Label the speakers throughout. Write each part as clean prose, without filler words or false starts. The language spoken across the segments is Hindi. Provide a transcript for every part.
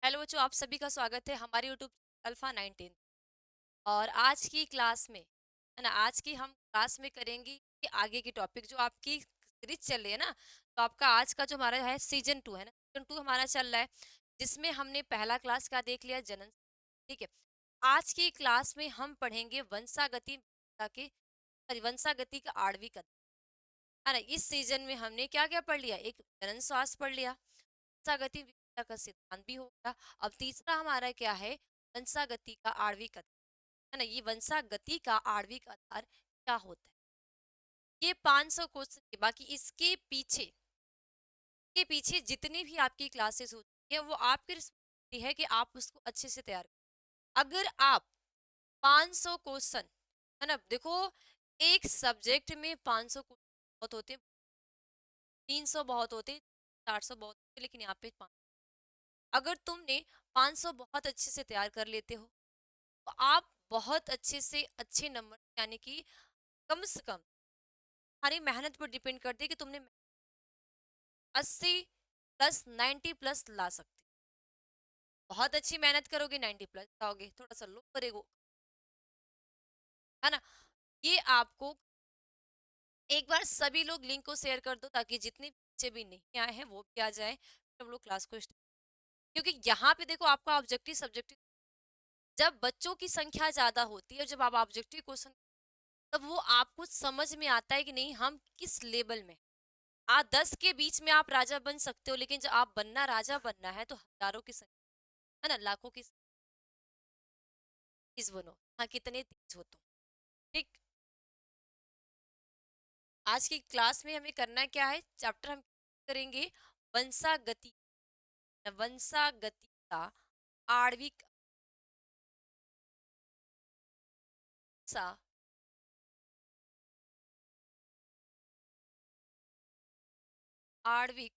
Speaker 1: हेलो बच्चों, आप सभी का स्वागत है हमारे यूट्यूब अल्फा 19। और आज की क्लास में है ना, आज की हम क्लास में करेंगे कि आगे की टॉपिक जो आपकी सीरीज चल रही है ना। तो आपका आज का जो हमारा है सीजन 2 है ना, सीजन 2 हमारा चल रहा है, जिसमें हमने पहला क्लास का देख लिया जनन। ठीक है, आज की क्लास में हम पढ़ेंगे वंशागति के वंशागति का आणविक अध्ययन, है ना। इस सीजन में हमने क्या क्या पढ़ लिया, एक जनन स्वास्थ्य पढ़ लिया, वंशागति विविधता का सिद्धांत भी हो गया। अब तीसरा हमारा क्या है, वंशागति का आणविक आधार, है ना। ये वंशागति का आणविक आधार क्या होता है, ये 500 क्वेश्चन के, बाकी इसके पीछे जितनी भी आपकी क्लासेस होती है वो आपकी रिस्पॉन्सिबिलिटी है कि आप उसको अच्छे से तैयार करें। अगर आप 500 क्वेश्चन, है ना, देखो एक सब्जेक्ट में 500 क्वेश्चन बहुत होते हैं, 300 बहुत होते, 400 बहुत होते, लेकिन यहाँ पे 500। अगर तुमने 500 बहुत अच्छे से तैयार कर लेते हो तो आप बहुत अच्छे से अच्छे नंबर, यानी कि कम से कम हमारी मेहनत पर डिपेंड करती है कि तुमने 80 प्लस 90 प्लस ला सकते हो। बहुत अच्छी मेहनत करोगे 90 प्लस लाओगे, थोड़ा सा लो करेगो, है ना। ये आपको एक बार सभी लोग लिंक को शेयर कर दो ताकि जितने बच्चे भी नहीं आए हैं वो भी आ जाए, फिर हम लोग क्लास को क्योंकि यहाँ पे देखो आपका ऑब्जेक्टिव सब्जेक्टिव, जब बच्चों की संख्या ज्यादा होती है, जब आप ऑब्जेक्टिव क्वेश्चन, तब वो आपको समझ में आता है कि नहीं हम किस लेवल में। आप 10 के बीच में आप राजा बन सकते हो, लेकिन जब आप बनना राजा बनना है तो हजारों की संख्या, है ना, लाखों की तेज बनो, हाँ कितने तेज हो तुम। ठीक, आज की क्लास में हमें करना क्या है, चैप्टर हम करेंगे वंशागति, वंशागति का आणविक सा आणविक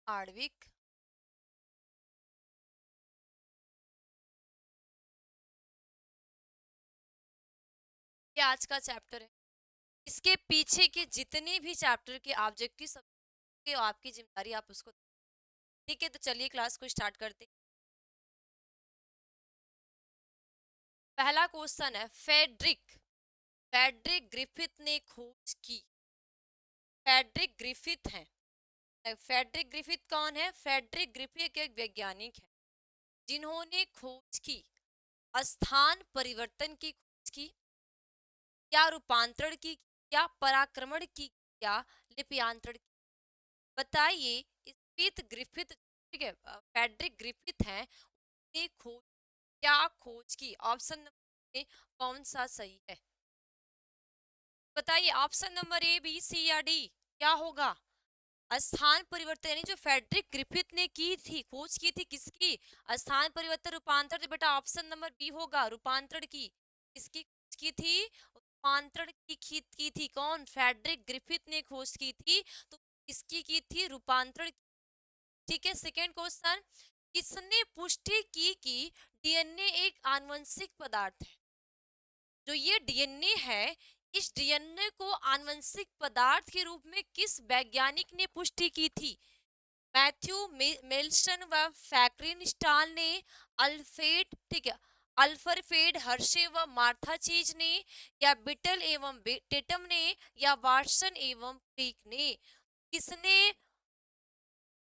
Speaker 1: आणविक ये आज का चैप्टर है। इसके पीछे के जितने भी चैप्टर के ऑब्जेक्टिव सब के आपकी जिम्मेदारी, आप उसको। ठीक है, तो चलिए क्लास को स्टार्ट करते। पहला क्वेश्चन है, फेड्रिक फेड्रिक ग्रिफिथ ने खोज की। फेड्रिक ग्रिफिथ है, फेड्रिक ग्रिफिथ कौन है, फेड्रिक ग्रिफिथ एक वैज्ञानिक है जिन्होंने खोज की स्थान परिवर्तन की खोज की, या रूपांतरण की, या पराक्रमण की, या लिप्यांतरण की। बताइए, स्मिथ ग्रिफिथ, ठीक है, फेड्रिक ग्रिफिथ है, ने खोज, क्या खोज की, ऑप्शन नंबर में कौन सा सही है। बताइए, ऑप्शन नंबर ए, बी, सी या डी क्या होगा। स्थान परिवर्तन, यानी जो फेडरिक ग्रिफिथ ने की थी, खोज की थी किसकी, स्थान परिवर्तन रूपांतरण, तो बेटा ऑप्शन नंबर बी होगा, रूपांतरण की। किसकी खोज की थी, रूपांतरण की थी कौन, फेडरिक ग्रिफिथ ने खोज की थी, तो किसकी की थी, रूपांतरण। ठीक है, सेकेंड क्वेश्चन, किसने पुष्टि की कि डीएनए एक आनुवंशिक पदार्थ है। जो ये डीएनए है, इस डीएनए को आनुवंशिक पदार्थ के रूप में किस वैज्ञानिक ने पुष्टि की थी। मैथ्यू मिल्सन व फैक्रिन स्टाल ने, अल्फ्रेड, ठीक है, अल्फरफेड हर्शे व मार्था चीज ने, या बिटल एवं टेटम ने, या वाटसन एवं क्रिक ने। किसने,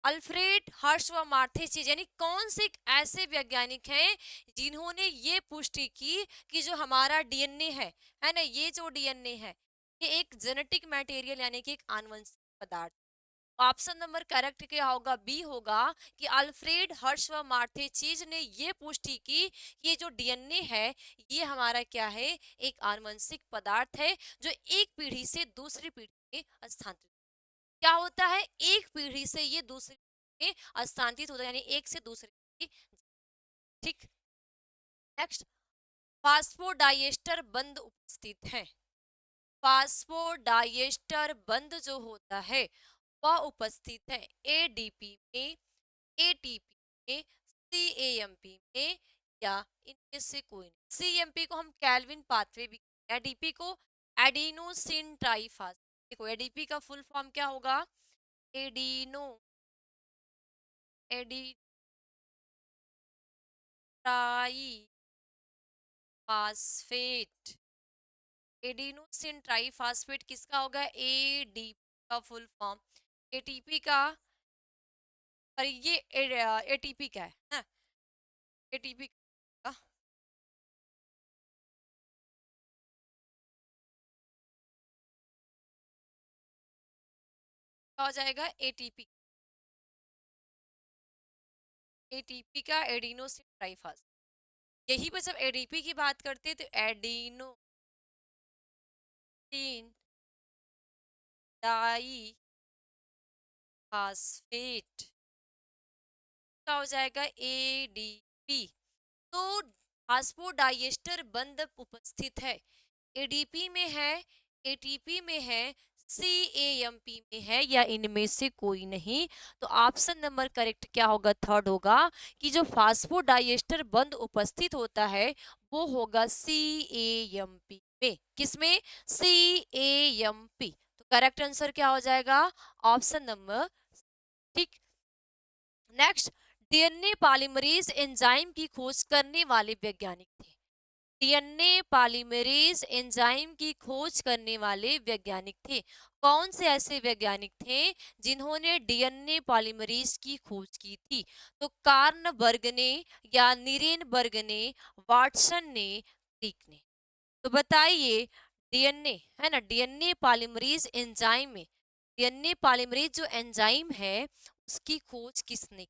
Speaker 1: अल्फ्रेड हर्ष व मार्थे चीज, यानी कौन से एक ऐसे वैज्ञानिक हैं जिन्होंने ये पुष्टि की कि जो हमारा डीएनए है ना, ये जो डीएनए है ये एक जेनेटिक मटेरियल, यानी कि एक आनुवंशिक पदार्थ। ऑप्शन नंबर करेक्ट क्या होगा, बी होगा, कि अल्फ्रेड हर्ष व मार्थे चीज ने ये पुष्टि की, ये जो डीएनए है ये हमारा क्या है, एक आनुवंशिक पदार्थ है जो एक पीढ़ी से दूसरी पीढ़ी में स्थानांतरित, क्या होता है, एक पीढ़ी से ये दूसरी में स्थानांतरित होता है, यानी एक से दूसरे की। ठीक, नेक्स्ट, फास्फोडाइएस्टर बंध उपस्थित है। फास्फोडाइएस्टर बंध जो होता है वह उपस्थित है एडीपी में, एटीपी में, सीएएमपी में, या इनमें से कोई नहीं। सीएमपी को हम कैल्विन पाथवे भी, एडीपी को एडिनोसिन ट्राइफास्फेट। देखो एडीपी का फुल फॉर्म क्या होगा, एडिनो एडिट्राई फास्फेट। एडिनोसिन ट्राइफास्फेट किसका होगा? एडीपी का फुल फॉर्म। एटीपी का, और ये एटीपी का है ना, एटीपी का क्या हो जाएगा? एटीपी। एटीपी का एडिनोसिन ट्राइफास्फेट। यही पर जब एडीपी की बात करते हैं तो एडिनोसिन डाई फास्फेट का हो जाएगा एडीपी। तो फास्फोडाइएस्टर बंध उपस्थित है, एडीपी में है, एटीपी में है, सीएएमपी में है, या इनमें से कोई नहीं। तो ऑप्शन नंबर करेक्ट क्या होगा? थर्ड होगा, कि जो फास्फोडाइएस्टर बंध उपस्थित होता है वो होगा सीएएमपी में। किसमें? सीएएमपी। तो करेक्ट आंसर क्या हो जाएगा? Option number. ठीक। नेक्स्ट, डीएनए पॉलीमरेज एंजाइम की खोज करने वाले वैज्ञानिक थे। डीएनए पॉलीमरेज एंजाइम की खोज करने वाले वैज्ञानिक थे। कौन से ऐसे वैज्ञानिक थे जिन्होंने डीएनए पॉलीमरेज की खोज की थी? तो कार्नबर्ग ने, या नीरेनबर्ग ने, वाटसन ने, क्रिक ने। तो बताइए, डीएनए है ना, डीएनए पॉलीमरेज एंजाइम में, डीएनए पॉलीमरेज जो एंजाइम है उसकी खोज किसने?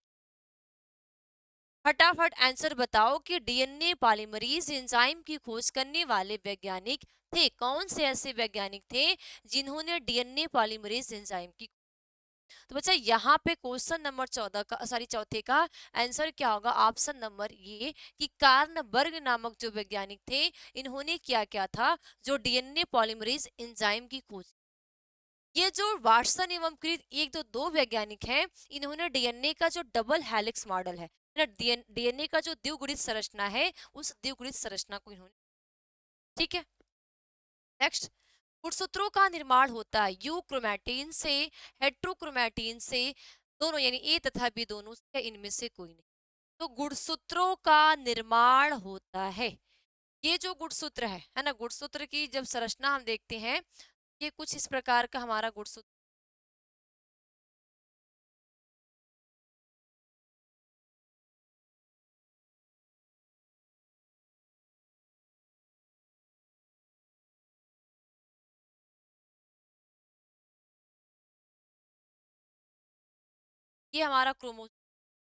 Speaker 1: फटाफट आंसर बताओ कि डीएनए पॉलीमरेज एंजाइम की खोज करने वाले वैज्ञानिक थे। कौन से ऐसे वैज्ञानिक थे जिन्होंने डीएनए पॉलीमरेज एंजाइम की? तो बच्चा यहाँ पे क्वेश्चन नंबर 14 का, सॉरी चौथे का आंसर क्या होगा? ऑप्शन नंबर ये, कि कार्नबर्ग नामक जो वैज्ञानिक थे, इन्होंने क्या क्या था? जो डीएनए पॉलीमरेज एंजाइम की खोज। ये जो वाटसन एवं क्रिक, एक तो दो वैज्ञानिक हैं, इन्होंने डीएनए का जो डबल हेलिक्स मॉडल है ना, डीएनए का जो द्विगुणित संरचना है, उस द्विगुणित संरचना को इन्होंने। ठीक है। नेक्स्ट, गुणसूत्रों का निर्माण होता है यूक्रोमैटिन से, हेट्रोक्रोमैटिन से, दोनों यानी ए तथा बी दोनों से, इनमें से कोई नहीं। तो गुणसूत्रों का निर्माण होता है, ये जो गुणसूत्र है ना, गुणसूत्र की जब संरचना हम देखते हैं, ये कुछ इस प्रकार का हमारा गुणसूत्र। ये हमारा क्रोमोसोम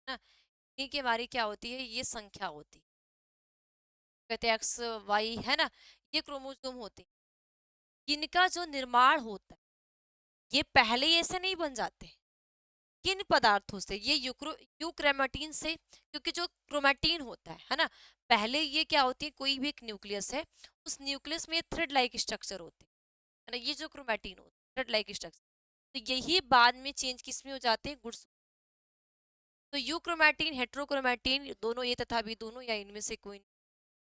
Speaker 1: ना, इन्हीं की हमारी क्या होती है? ये संख्या होती है, कहते हैं एक्स वाई है ना, ये क्रोमोसोम होते हैं। इनका जो निर्माण होता है, ये पहले ही ऐसे नहीं बन जाते। किन पदार्थों से? ये यूक्रोमैटिन से, क्योंकि जो क्रोमैटिन होता है ना, पहले ये क्या होती है? कोई भी एक न्यूक्लियस है, उस न्यूक्लियस में थ्रेड लाइक स्ट्रक्चर होते है ना, ये जो क्रोमैटिन होता है थ्रेड लाइक स्ट्रक्चर। तो यही बाद में चेंज किस में हो जाते हैं? गुड्स। तो यूक्रोमैटिन, हेट्रोक्रोमैटिन दोनों, ए तथा बी दोनों, या इनमें से कोई।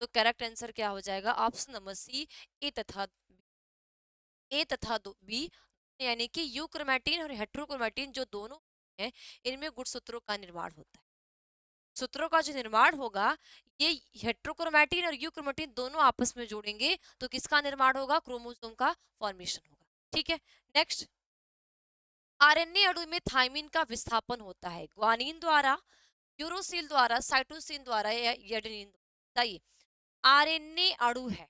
Speaker 1: तो करेक्ट आंसर क्या हो जाएगा? ऑप्शन नंबर सी, ए तथा ए तथा बी, यानी कि यूक्रोमैटिन और हेट्रोक्रोमैटिन जो दोनों हैं, इनमें गुणसूत्रों का निर्माण होता है। सूत्रों का जो निर्माण होगा, ये हेट्रोक्रोमैटिन और यूक्रोमैटिन दोनों आपस में जोड़ेंगे तो किसका निर्माण होगा? क्रोमोसोम का फॉर्मेशन होगा। ठीक है। नेक्स्ट, आरएनए अणु में थाइमिन का विस्थापन होता है ग्वानिन द्वारा, यूरोसिल द्वारा, साइटोसिन द्वारा, या एडेनिन द्वारा। बताइए, आरएनए अणु है,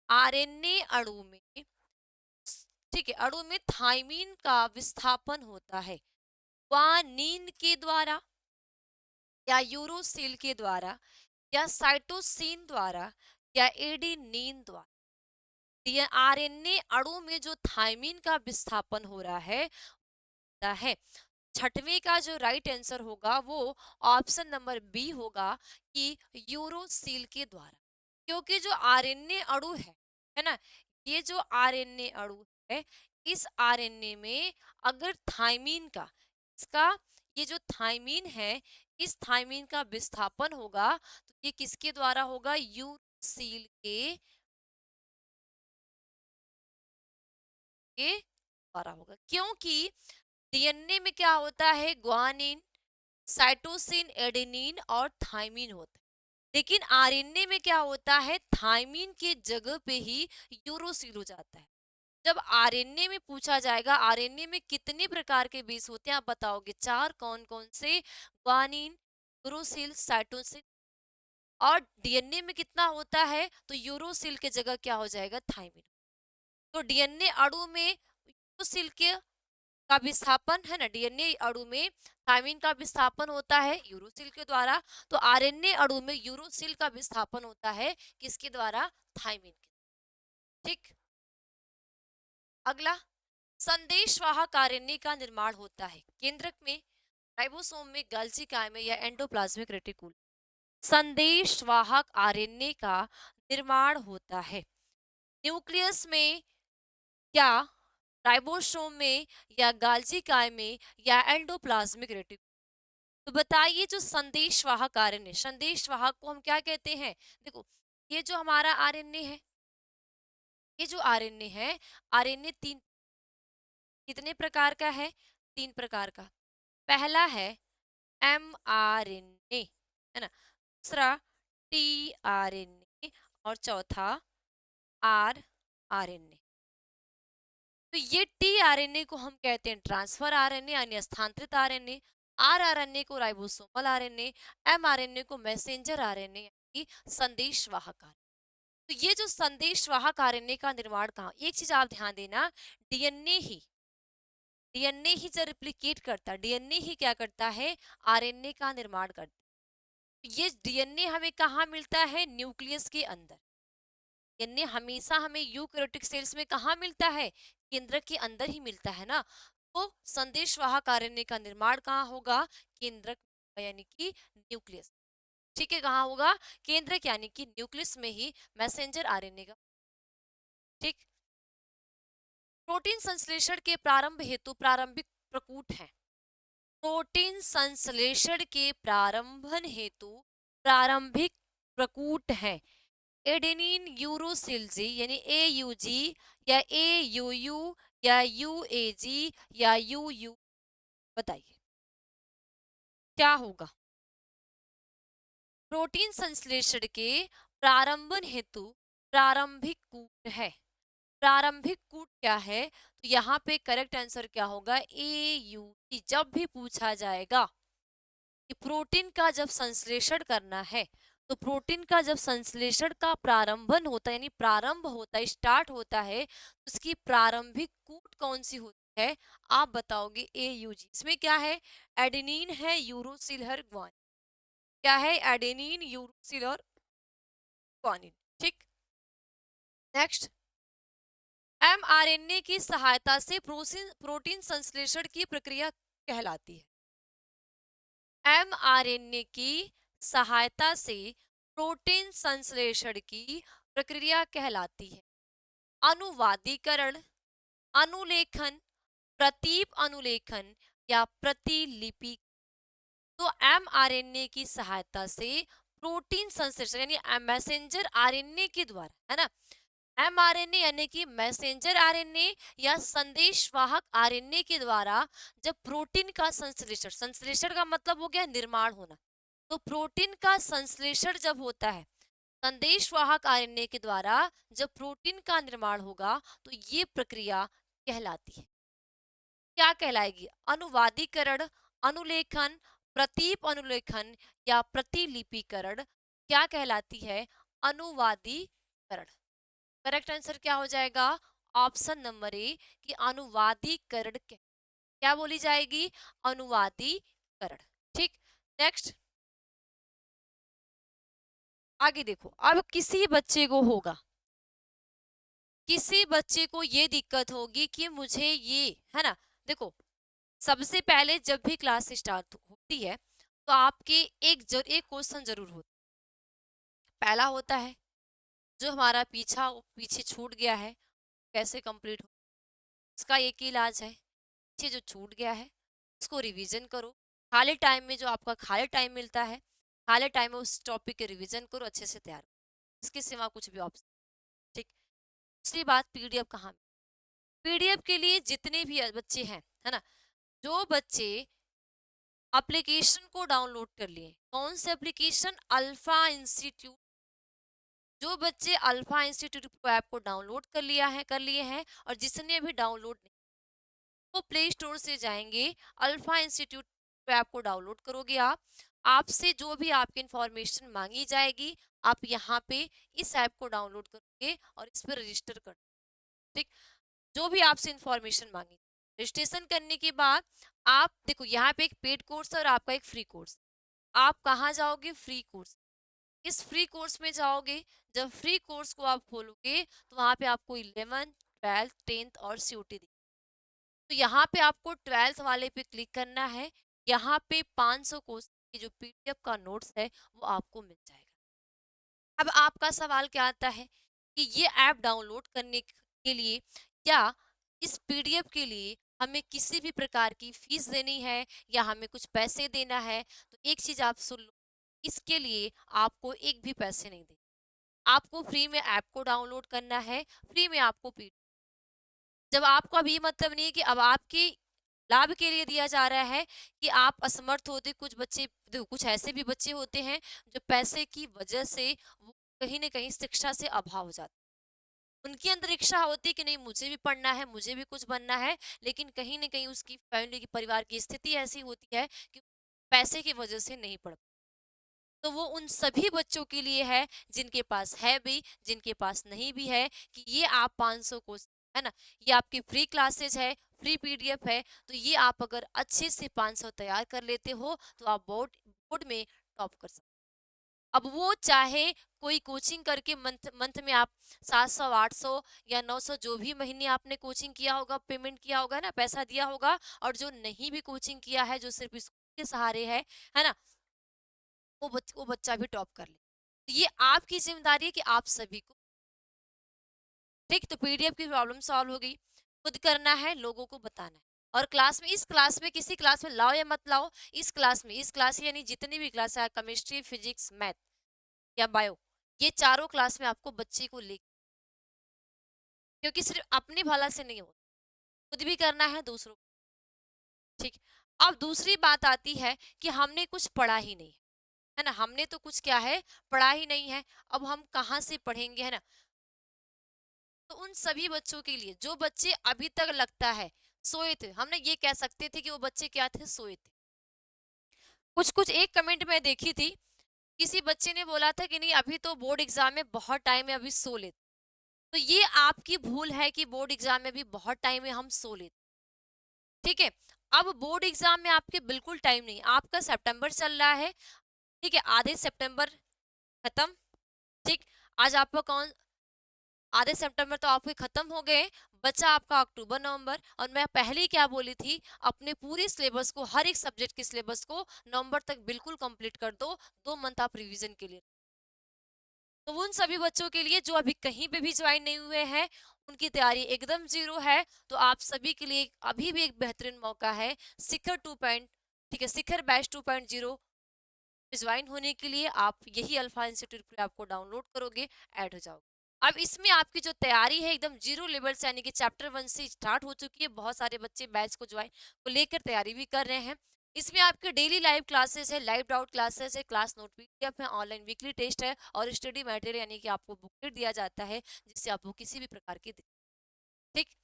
Speaker 1: आरएनए अणु में, ठीक है, अणु में थाइमीन का विस्थापन होता है ग्वानिन के द्वारा, या यूरोसिल के द्वारा, या साइटोसिन द्वारा, या एडेनिन द्वारा। ये आरएनए अणु में जो थाइमीन का विस्थापन हो रहा है, छठवें का जो राइट आंसर होगा वो ऑप्शन नंबर बी होगा, कि यूरोसिल के द्वारा। क्योंकि जो आरएनए अणु है ना, ये जो आरएनए अणु है, इस आरएनए में अगर थाइमीन का, इसका, ये जो थाइमीन है, इस थाइमीन का विस्थापन होगा तो ये किसके द्वारा होगा? यूरोसिल के द्वारा होगा। क्योंकि डीएनए में क्या होता है, ग्वानिन, साइटोसिन, एडेनिन और थाइमिन होता है। लेकिन आरएनए में क्या होता है, थाइमिन के जगह पे ही यूरोसिल हो जाता है। जब आरएनए में पूछा जाएगा आरएनए में कितने प्रकार के बेस होते हैं, आप बताओगे चार, कौन कौन से, ग्वानिन, यूरोसिल, साइटोसिन। और डीएनए में कितना होता है, तो यूरोसिल के जगह क्या हो जाएगा, थाइमिन। तो डीएनए अणु में यूरोसिल के का विस्थापन है ना, डीएनए अणु में थाइमिन का विस्थापन होता है यूरोसिल के द्वारा। तो आरएनए अणु में यूरोसिल का विस्थापन होता है किसके द्वारा, थाइमिन के। ठीक। अगला, संदेशवाहक आरएनए का निर्माण होता है केंद्रक में, राइबोसोम में, गोल्गी कायल में या एंडोप्लाज्मिक रेटिकुलम। संदेशवाहक आरएनए का निर्माण होता है न्यूक्लियस में, या राइबोसोम में, या गोल्गी कायल में, या एंडोप्लाज्मिक रेटिकुलम। तो बताइए जो संदेशवाहक आरएनए, संदेशवाहक को हम क्या कहते हैं, देखो ये जो हमारा आरएनए है, ये जो आरएनए है, आरएनए तीन, कितने प्रकार का है, तीन प्रकार का। पहला है एम आर एन ए, है ना, दूसरा टी आर एन ए, और चौथा आर आर एन ए। तो ये टी आर एन ए को हम कहते हैं ट्रांसफर आर एन ए यानी स्थानांतरित R N A, R R N A को ribosomal R N A, M R N A को मैसेंजर आर एन ए यानी संदेशवाहक आर। तो ये जो संदेशवाहक आर एन ए का निर्माण कहाँ, एक चीज आप ध्यान देना, डीएनए ही, डीएनए ही जब रिप्लिकेट करता है, डीएनए ही क्या करता है, आरएनए का निर्माण करता है। ये डीएनए हमें कहाँ मिलता है, न्यूक्लियस के अंदर। डीएनए हमेशा हमें यूकैरियोटिक सेल्स में कहाँ मिलता है, केंद्रक के अंदर ही मिलता है ना। तो संदेशवाहक आरएनए का निर्माण कहाँ होगा, केंद्रक यानी कि न्यूक्लियस। ठीक है, कहाँ होगा, केंद्रक यानी कि न्यूक्लियस में ही मैसेंजर आरएनए का। ठीक। प्रोटीन संश्लेषण के प्रारंभ हेतु प्रारंभिक प्रकूट है, प्रोटीन संश्लेषण के प्रारंभन हेतु प्रारंभिक प्रकूट है, एडेनिन यूरोसिल यानी एयूजी, या एयूयू, या यूएजी, या यूयू। बताइए क्या होगा, प्रोटीन संश्लेषण के प्रारंभन हेतु प्रारंभिक कूट है। प्रारंभिक कूट क्या है, तो यहाँ पे करेक्ट आंसर क्या होगा, एयूजी। जब भी पूछा जाएगा कि प्रोटीन का जब संश्लेषण करना है, तो प्रोटीन का जब संश्लेषण का प्रारंभन होता है यानी प्रारंभ होता है, स्टार्ट होता है, तो उसकी प्रारंभिक कूट कौन सी होती है, आप बताओगे एयूजी। इसमें क्या है, एडेनिन है, यूरोसिल है, ग्वानिन। क्या है, एडेनिन, यूरोसिल और ग्वानिन। ठीक। नेक्स्ट, एमआरएनए की सहायता से प्रोटीन संश्लेषण की प्रक्रिया कहलाती है। एमआरएनए की सहायता से प्रोटीन संश्लेषण की प्रक्रिया कहलाती है अनुवादीकरण, अनुलेखन, प्रतीप अनुलेखन, या प्रतिलिपि। तो एमआरएनए की सहायता से प्रोटीन संश्लेषण यानी मैसेंजर आरएनए के द्वारा, है ना, एमआरएनए यानी कि मैसेंजर आरएनए या संदेशवाहक आरएनए के द्वारा जब प्रोटीन का संश्लेषण, संश्लेषण का मतलब हो गया निर्माण होना, तो प्रोटीन का संश्लेषण जब होता है संदेशवाहक आरएनए के द्वारा, जब प्रोटीन का निर्माण होगा, तो ये प्रक्रिया कहलाती है, क्या कहलाएगी, अनुवादीकरण, अनुलेखन, प्रतीप अनुलेखन, या प्रतिलिपिकरण। क्या कहलाती है, अनुवादीकरण। करेक्ट आंसर क्या हो जाएगा, ऑप्शन नंबर ए कि अनुवादीकरण। क्या बोली जाएगी, अनुवादीकरण। ठीक। नेक्स्ट, आगे देखो, अब किसी बच्चे को होगा, किसी बच्चे को ये दिक्कत होगी कि मुझे ये, है ना, देखो सबसे पहले जब भी क्लास स्टार्ट होती है तो आपके एक क्वेश्चन जरूर होता है। पहला होता है जो हमारा पीछे छूट गया है कैसे कंप्लीट हो, उसका एक ही इलाज है, पीछे जो छूट गया है उसको रिवीजन करो। खाली टाइम में जो आपका खाली टाइम मिलता है, खाली टाइम में उस टॉपिक के रिवीजन करो, अच्छे से तैयार करो, इसके सिवा कुछ भी ऑप्शन। ठीक। दूसरी बात, पीडीएफ कहाँ, पीडीएफ के लिए जितने भी बच्चे हैं, है ना, जो बच्चे एप्लीकेशन को डाउनलोड कर लिए, कौन से एप्लीकेशन? Alpha institute. जो बच्चे अल्फा इंस्टीट्यूट ऐप को डाउनलोड कर लिए हैं और जिसने अभी डाउनलोड नहीं, वो प्ले स्टोर से जाएंगे, अल्फा इंस्टीट्यूट ऐप को डाउनलोड करोगे आप, आपसे जो भी आपकी इंफॉर्मेशन मांगी जाएगी, आप यहाँ पे इस ऐप को डाउनलोड करोगे और इस पर रजिस्टर कर, ठीक? जो भी आपसे इंफॉर्मेशन मांगी, रजिस्ट्रेशन करने के बाद आप देखो यहाँ पे एक पेड कोर्स है और आपका एक फ्री कोर्स। आप कहाँ जाओगे? Free course. इस फ्री कोर्स में जाओगे, जब फ्री कोर्स को आप खोलोगे तो वहां पे आपको 11th 12th 10th और सीयूटी दी, तो यहाँ पे आपको 12th वाले पे क्लिक करना है। यहाँ पे 500 क्वेश्चन की जो पीडीएफ का नोट्स है वो आपको मिल जाएगा। अब आपका सवाल क्या आता है कि ये ऐप डाउनलोड करने के लिए या इस पीडीएफ के लिए हमें किसी भी प्रकार की फीस देनी है या हमें कुछ पैसे देना है? तो एक चीज आप सुन लो, इसके लिए आपको एक भी पैसे नहीं देने, आपको फ्री में ऐप को डाउनलोड करना है, फ्री में आपको पीडीएफ। जब आपको अभी मतलब नहीं है कि अब आपकी लाभ के लिए दिया जा रहा है कि आप असमर्थ होते, कुछ बच्चे देखो, कुछ ऐसे भी बच्चे होते हैं जो पैसे की वजह से वो कहीं ना कहीं शिक्षा से अभाव हो जाते, उनके अंदर इच्छा होती है कि नहीं मुझे भी पढ़ना है, मुझे भी कुछ बनना है, लेकिन कहीं ना कहीं उसकी फैमिली की परिवार की स्थिति ऐसी होती है कि पैसे की वजह से नहीं पढ़, तो वो उन सभी बच्चों के लिए है जिनके पास है भी, जिनके पास नहीं भी है, कि ये आप 500 को, है ना, ये आपकी फ्री क्लासेस है, फ्री पीडीएफ है, तो ये आप अगर अच्छे से 500 तैयार कर लेते हो तो आप बोर्ड बोर्ड में टॉप कर सकते। अब वो चाहे कोई कोचिंग करके मंथ मंथ में आप 700 800 या 900 जो भी महीने आपने कोचिंग किया होगा, पेमेंट किया होगा ना, पैसा दिया होगा, और जो नहीं भी कोचिंग किया है, जो सिर्फ स्कूल के सहारे है ना, वो बच्चा भी टॉप कर ले। तो ये आपकी जिम्मेदारी है कि आप सभी को, ठीक, तो पीडीएफ की प्रॉब्लम सॉल्व हो गई, खुद करना है, लोगों को बताना है। और क्लास में, इस क्लास में, किसी क्लास में लाओ या मत लाओ, इस क्लास यानी जितनी भी क्लास है, केमिस्ट्री फिजिक्स मैथ या बायो, ये चारों क्लास में आपको बच्चे को ले, क्योंकि सिर्फ अपनी भला से नहीं होता, खुद भी करना है, दूसरों को, ठीक। अब दूसरी बात आती है कि हमने कुछ पढ़ा ही नहीं है ना, हमने तो कुछ क्या है, पढ़ा ही नहीं है, अब हम कहाँ से पढ़ेंगे, है ना? तो उन सभी बच्चों के लिए जो बच्चे अभी तक लगता है सोए थे, हमने ये कह सकते थे कि वो बच्चे क्या थे, सोए थे। कुछ कुछ एक कमेंट में देखी थी, किसी बच्चे ने बोला था कि नहीं अभी तो बोर्ड एग्जाम में बहुत टाइम है, अभी सो लेते। तो ये आपकी भूल है कि बोर्ड एग्जाम में भी बहुत टाइम है, हम सो लेते, ठीक है। अब बोर्ड एग्जाम में आपके बिल्कुल टाइम नहीं, आपका सितंबर चल रहा है, ठीक है, आधे सितंबर खत्म, ठीक। आज आपका कौन, आधे सितंबर तो आपके खत्म हो गए, बचा आपका अक्टूबर नवंबर, और मैं पहले ही क्या बोली थी, अपने पूरे सिलेबस को, हर एक सब्जेक्ट के सिलेबस को नवंबर तक बिल्कुल कंप्लीट कर दो, 2 मंथ आप रिवीजन के लिए। तो उन सभी बच्चों के लिए जो अभी कहीं पे भी ज्वाइन नहीं हुए हैं, उनकी तैयारी एकदम जीरो है, तो आप सभी के लिए अभी भी एक बेहतरीन मौका है, शिखर 2 पॉइंट, ठीक है, शिखर बैच 2.0 ज्वाइन होने के लिए आप यही अल्फा इंस्टीट्यूट पर आपको डाउनलोड करोगे, ऐड हो जाओगे। अब इसमें आपकी जो तैयारी है एकदम जीरो लेवल से, यानी कि चैप्टर 1 से स्टार्ट हो चुकी है, बहुत सारे बच्चे बैच को ज्वाइन को लेकर तैयारी भी कर रहे हैं। इसमें आपके डेली लाइव क्लासेस है, लाइव डाउट क्लासेस है, क्लास नोट पीडीएफ है, ऑनलाइन वीकली टेस्ट है, और स्टडी मटेरियल यानी कि आपको बुकलेट दिया जाता है जिससे आपको किसी भी प्रकार की ठीक।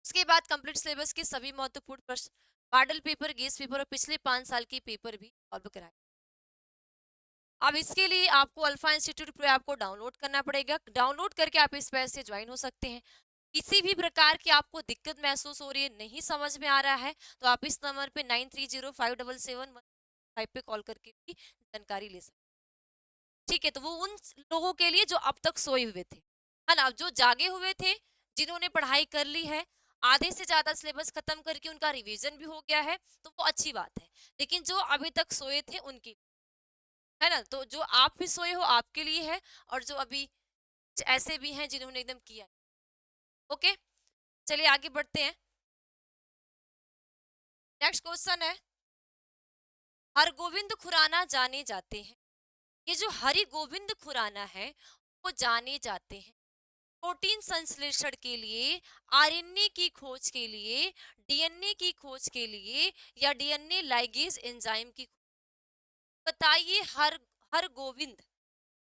Speaker 1: उसके बाद कंप्लीट सिलेबस के सभी महत्वपूर्ण प्रश्न, मॉडल पेपर, गेस पेपर और पिछले 5 साल के पेपर भी सॉल्व कराए। अब इसके लिए आपको अल्फा इंस्टीट्यूट प्रो ऐप को डाउनलोड करना पड़ेगा, डाउनलोड करके आप इस बैच से ज्वाइन हो सकते हैं। किसी भी प्रकार की आपको दिक्कत महसूस हो रही है, नहीं समझ में आ रहा है, तो आप इस नंबर पे 93057715 पे कॉल करके भी जानकारी ले सकते हैं, ठीक है। तो वो उन लोगों के लिए जो अब तक सोए हुए थे, है ना, जो जागे हुए थे, जिन्होंने पढ़ाई कर ली है, आधे से ज्यादा सिलेबस खत्म करके उनका रिवीजन भी हो गया है, तो वो अच्छी बात है। लेकिन जो अभी तक सोए थे उनकी, है ना, तो जो आप भी सोए हो आपके लिए है, और जो अभी ऐसे भी हैं जिन्होंने एकदम किया है। ओके, चलिए आगे बढ़ते हैं। नेक्स्ट क्वेश्चन है, हरगोविंद खुराना जाने जाते हैं, ये जो हरि गोविंद खुराना है वो जाने जाते हैं, प्रोटीन संश्लेषण के लिए, आरएनए की खोज के लिए, डीएनए की खोज के लिए, या डीएनए लाइगेज एंजाइम की। बताइए,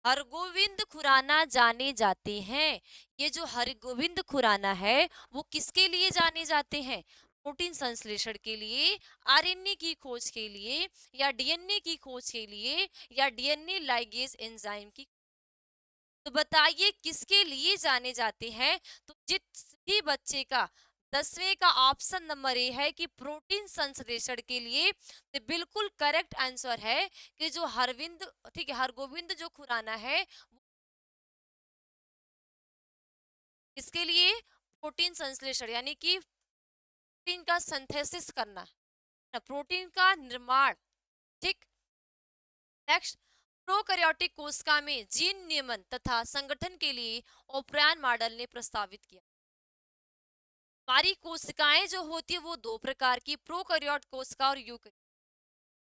Speaker 1: हरगोविंद खुराना जाने जाते हैं। ये जो हरगोविंद खुराना है वो किसके लिए जाने जाते हैं? प्रोटीन संश्लेषण के लिए, आरएनए की खोज के लिए, या डीएनए की खोज के लिए, या डीएनए लाइगेज एंजाइम की। तो बताइए किसके लिए जाने जाते हैं? तो जिस भी बच्चे का 10वें का ऑप्शन नंबर ए है कि प्रोटीन संश्लेषण के लिए, तो बिल्कुल करेक्ट आंसर है कि जो हरविंद, ठीक है, हरगोविंद जो खुराना है, इसके लिए प्रोटीन संश्लेषण यानी कि प्रोटीन का सिंथेसिस करना, प्रोटीन का निर्माण। ठीक। नेक्स्ट, प्रोकैरियोटिक कोशिका में जीन नियमन तथा संगठन के लिए ओब्रायन मॉडल ने प्रस्तावित किया। हमारी कोशिकाएं जो होती है वो दो प्रकार की, प्रोकैरियोट कोशिका और यूकैरियोट।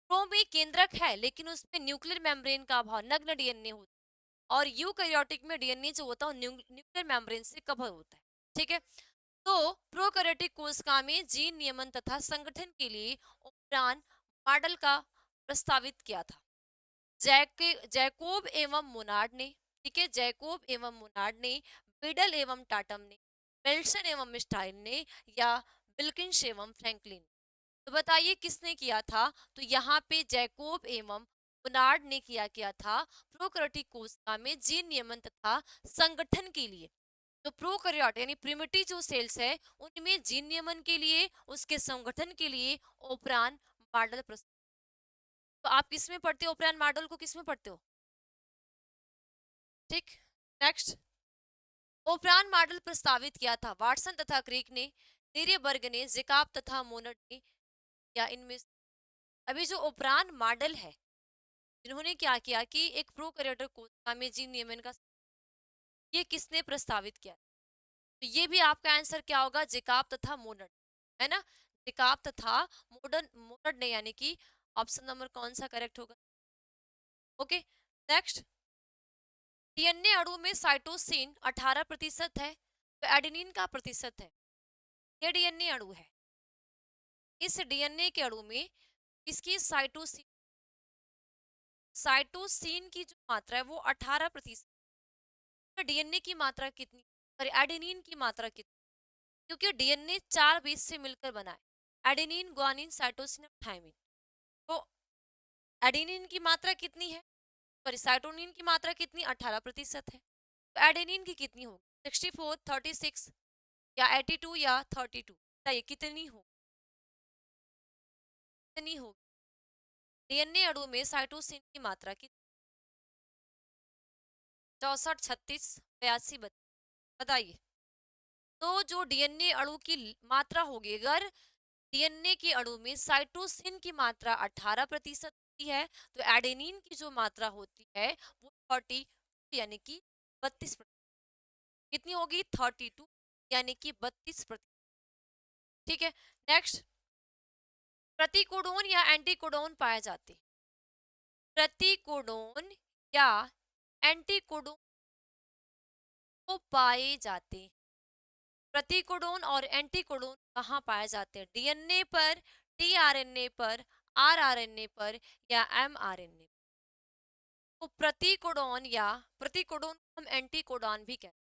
Speaker 1: प्रो में केंद्रक है लेकिन उसमें न्यूक्लियर मेम्ब्रेन का अभाव, नग्न डीएनए होता है, और यूकैरियोटिक में डीएनए जो होता है न्यूक्लियर मेम्ब्रेन से कवर होता है। ठीक है। तो प्रोकैरियोटिक कोशिका में जीन नियमन तथा संगठन के लिए ओब्रायन मॉडल का प्रस्तावित किया था जैकोब एवं मोनार्ड ने। ठीक है, जैकोब एवं मोनार्ड ने, बिडल एवं टाटम ने, मेल्सन एवं स्टाइन ने, या विल्किंस एवं फ्रैंकलिन। तो बताइए किसने किया था? तो यहाँ पे जैकोब एवं मोनार्ड ने किया था प्रोकैरियोटिक कोशिका में जीन नियमन तथा संगठन के लिए। तो प्रोकैरियोट यानी प्रिमिटिव जो सेल्स है उनमें जीन नियमन के लिए, उसके संगठन के लिए ओब्रायन मॉडल प्रस्तुत। तो आप किस में पढ़ते हो? ओब्रायन मॉडल को किस में पढ़ते हो? ठीक। नेक्स्ट, ओब्रायन मॉडल प्रस्तावित किया था वाटसन तथा क्रिक ने, नीरेबर्ग ने, जेकब तथा मोनट ने, या इनमें। अभी जो ओब्रायन मॉडल है, इन्होंने क्या किया कि एक प्रोकैरियोटिक कोशिका में जीन नियमन का, ये किसने प्रस्तावित किया? तो ये भी आपका आंसर क्या होगा? जेकब तथा मोनट, है ना? जेकब तथा मोनट ने, यानी कि ऑप्शन नंबर कौन सा करेक्ट होगा? ओके। नेक्स्ट, डीएनए अणु में साइटोसिन 18% है, तो एडेनिन का प्रतिशत है। ये डीएनए अणु है, इस डीएनए के अणु में इसकी साइटोसिन की जो मात्रा है वो 18%। डीएनए की मात्रा कितनी, सॉरी एडेनिन की मात्रा कितनी? क्योंकि डीएनए 4 बेस से मिलकर बना है, एडेनिन, ग्वानिन, साइटोसिन और थायमिन। तो एडेनिन की मात्रा कितनी है, सॉरी साइटोनिन की मात्रा कितनी, 18% है। तो एडेनिन की कितनी होगी? 64, 36, या 82, या 32? बताइए कितनी हो, कितनी होगी? डीएनए अणु में साइटोसिन की मात्रा कितनी? 64, 36, 82, बताइए। तो जो डीएनए अणु की मात्रा होगी, अगर डीएनए के अणु में साइटोसिन की मात्रा 18% होती है, तो एडेनिन की जो मात्रा होती है वो 30, यानी कि 32%। कितनी होगी? 32, यानी कि 32%। ठीक है। नेक्स्ट, प्रतिकोडोन या एंटीकोडोन पाए जाते हैं। प्रतिकोडोन या एंटीकोडोन को पाए जाते हैं। प्रतिकोडोन और एंटीकोडोन कहाँ पाए जाते हैं? डीएनए पर, टीआरएनए पर, आरआरएनए पर, या एमआरएनए? तो प्रतिकोडोन हम एंटीकोडॉन भी कहते हैं।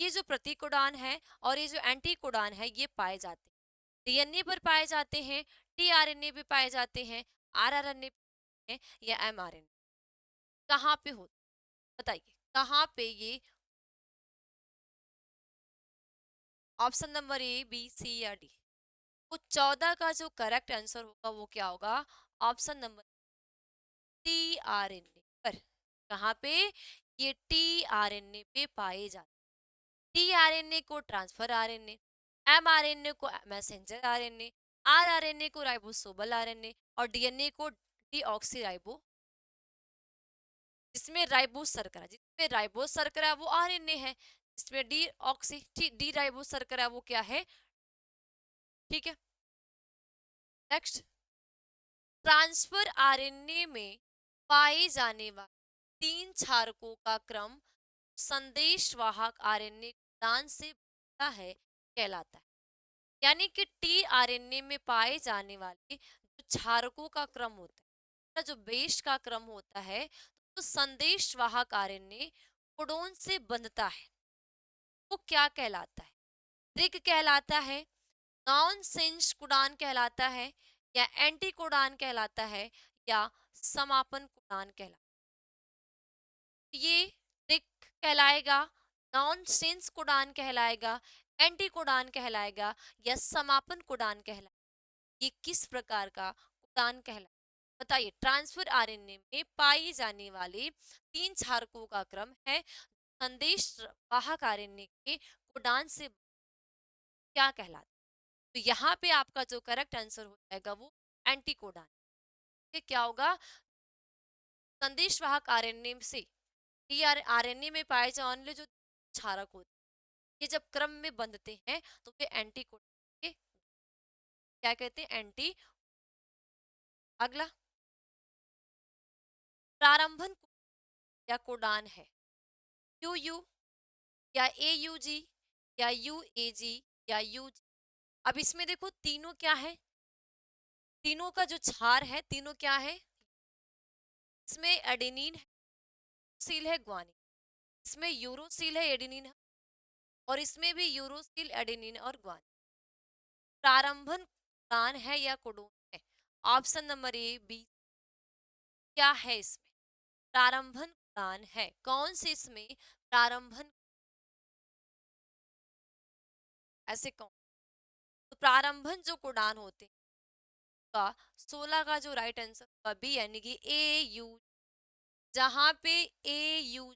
Speaker 1: ये जो प्रतिकोडॉन है और ये जो एंटीकोडॉन है ये पाए जाते हैं, डीएनए पर पाए जाते हैं, टीआरएनए पे पाए जाते हैं, आरआरएनए पे, या एमआरएनए। कहाँ पे हो, बताइए कहाँ पे ये? ऑप्शन नंबर ए, बी, सी, या डी? तो 14 का जो करेक्ट आंसर होगा वो क्या होगा? ऑप्शन नंबर टीआरएनए पर। कहाँ पे? ये टीआरएनए पे पाए जाते हैं। टीआरएनए को ट्रांसफर आरएनए, एमआरएनए को मैसेंजर आरएनए, आरआरएनए को राइबोसोमल आरएनए, और डीएनए को डीऑक्सीराइबो, जिसमें राइबोस शर्करा, जिसमें राइबोस शर्करा वो आरएनए है, जिसमें डी राइबोस शर्करा वो क्या है? ठीक है। नेक्स्ट, ट्रांसफर आरएनए में पाए जाने वाले 3 क्षारकों का क्रम संदेशवाहक आरएनए कोडान से बनता है कहलाता है। यानी कि टीआरएनए में पाए जाने वाले जो क्षारकों का क्रम होता है, जो बेस का क्रम होता है, तो संदेशवाहक आरएनए कोडोन से बंधता है, वो क्या कहलाता है? त्रिक कहलाता है, नॉन सेंस कोडान कहलाता है, या एंटी कोडान कहलाता है, या समापन कोडान कहलाता है। ये त्रिक कहलाएगा, नॉन सेंस कोडान कहलाएगा, एंटी कोडान कहलाएगा, या समापन कोडान कहलाएगा। ये किस प्रकार का कोडान कहलाएगा? बताइए। ट्रांसफर आरएनए में पाई जाने वाले तीन क्षारकों का क्रम है। संदेश वाहक आरएनए के कोडान से क्या कहलाता है? तो यहाँ पे आपका जो करेक्ट आंसर हो जाएगा वो एंटी कोडान। ये क्या होगा? संदेश वाहक आरएनए से आरएनए में पाए जाने वाले जो क्षारक होते हैं, ये जब क्रम में बंधते हैं तो वे एंटी कोडान के क्या कहते हैं? एंटी। अगला, प्रारंभन या कोडान है यू यू, या ए यू जी, या यू ए जी, या यू जी। अब इसमें देखो तीनों क्या है, तीनों का जो क्षार है तीनों क्या है? इसमें एडेनिन है, सील है ग्वानिन, इसमें यूरोसिल है, एडेनिन है, और इसमें भी यूरोसिल, एडेनिन और ग्वानिन। प्रारंभन कोडान है या कोडोन है? Option number A B. क्या है इसमें? प्रारंभन कोडान है। कौन से इसमें प्रारंभन? ऐसे कौन? तो प्रारंभन जो कोडान होते हैं का 16 का जो राइट आंसर होगा बी, यानी कि ए यू। जहां पे A U,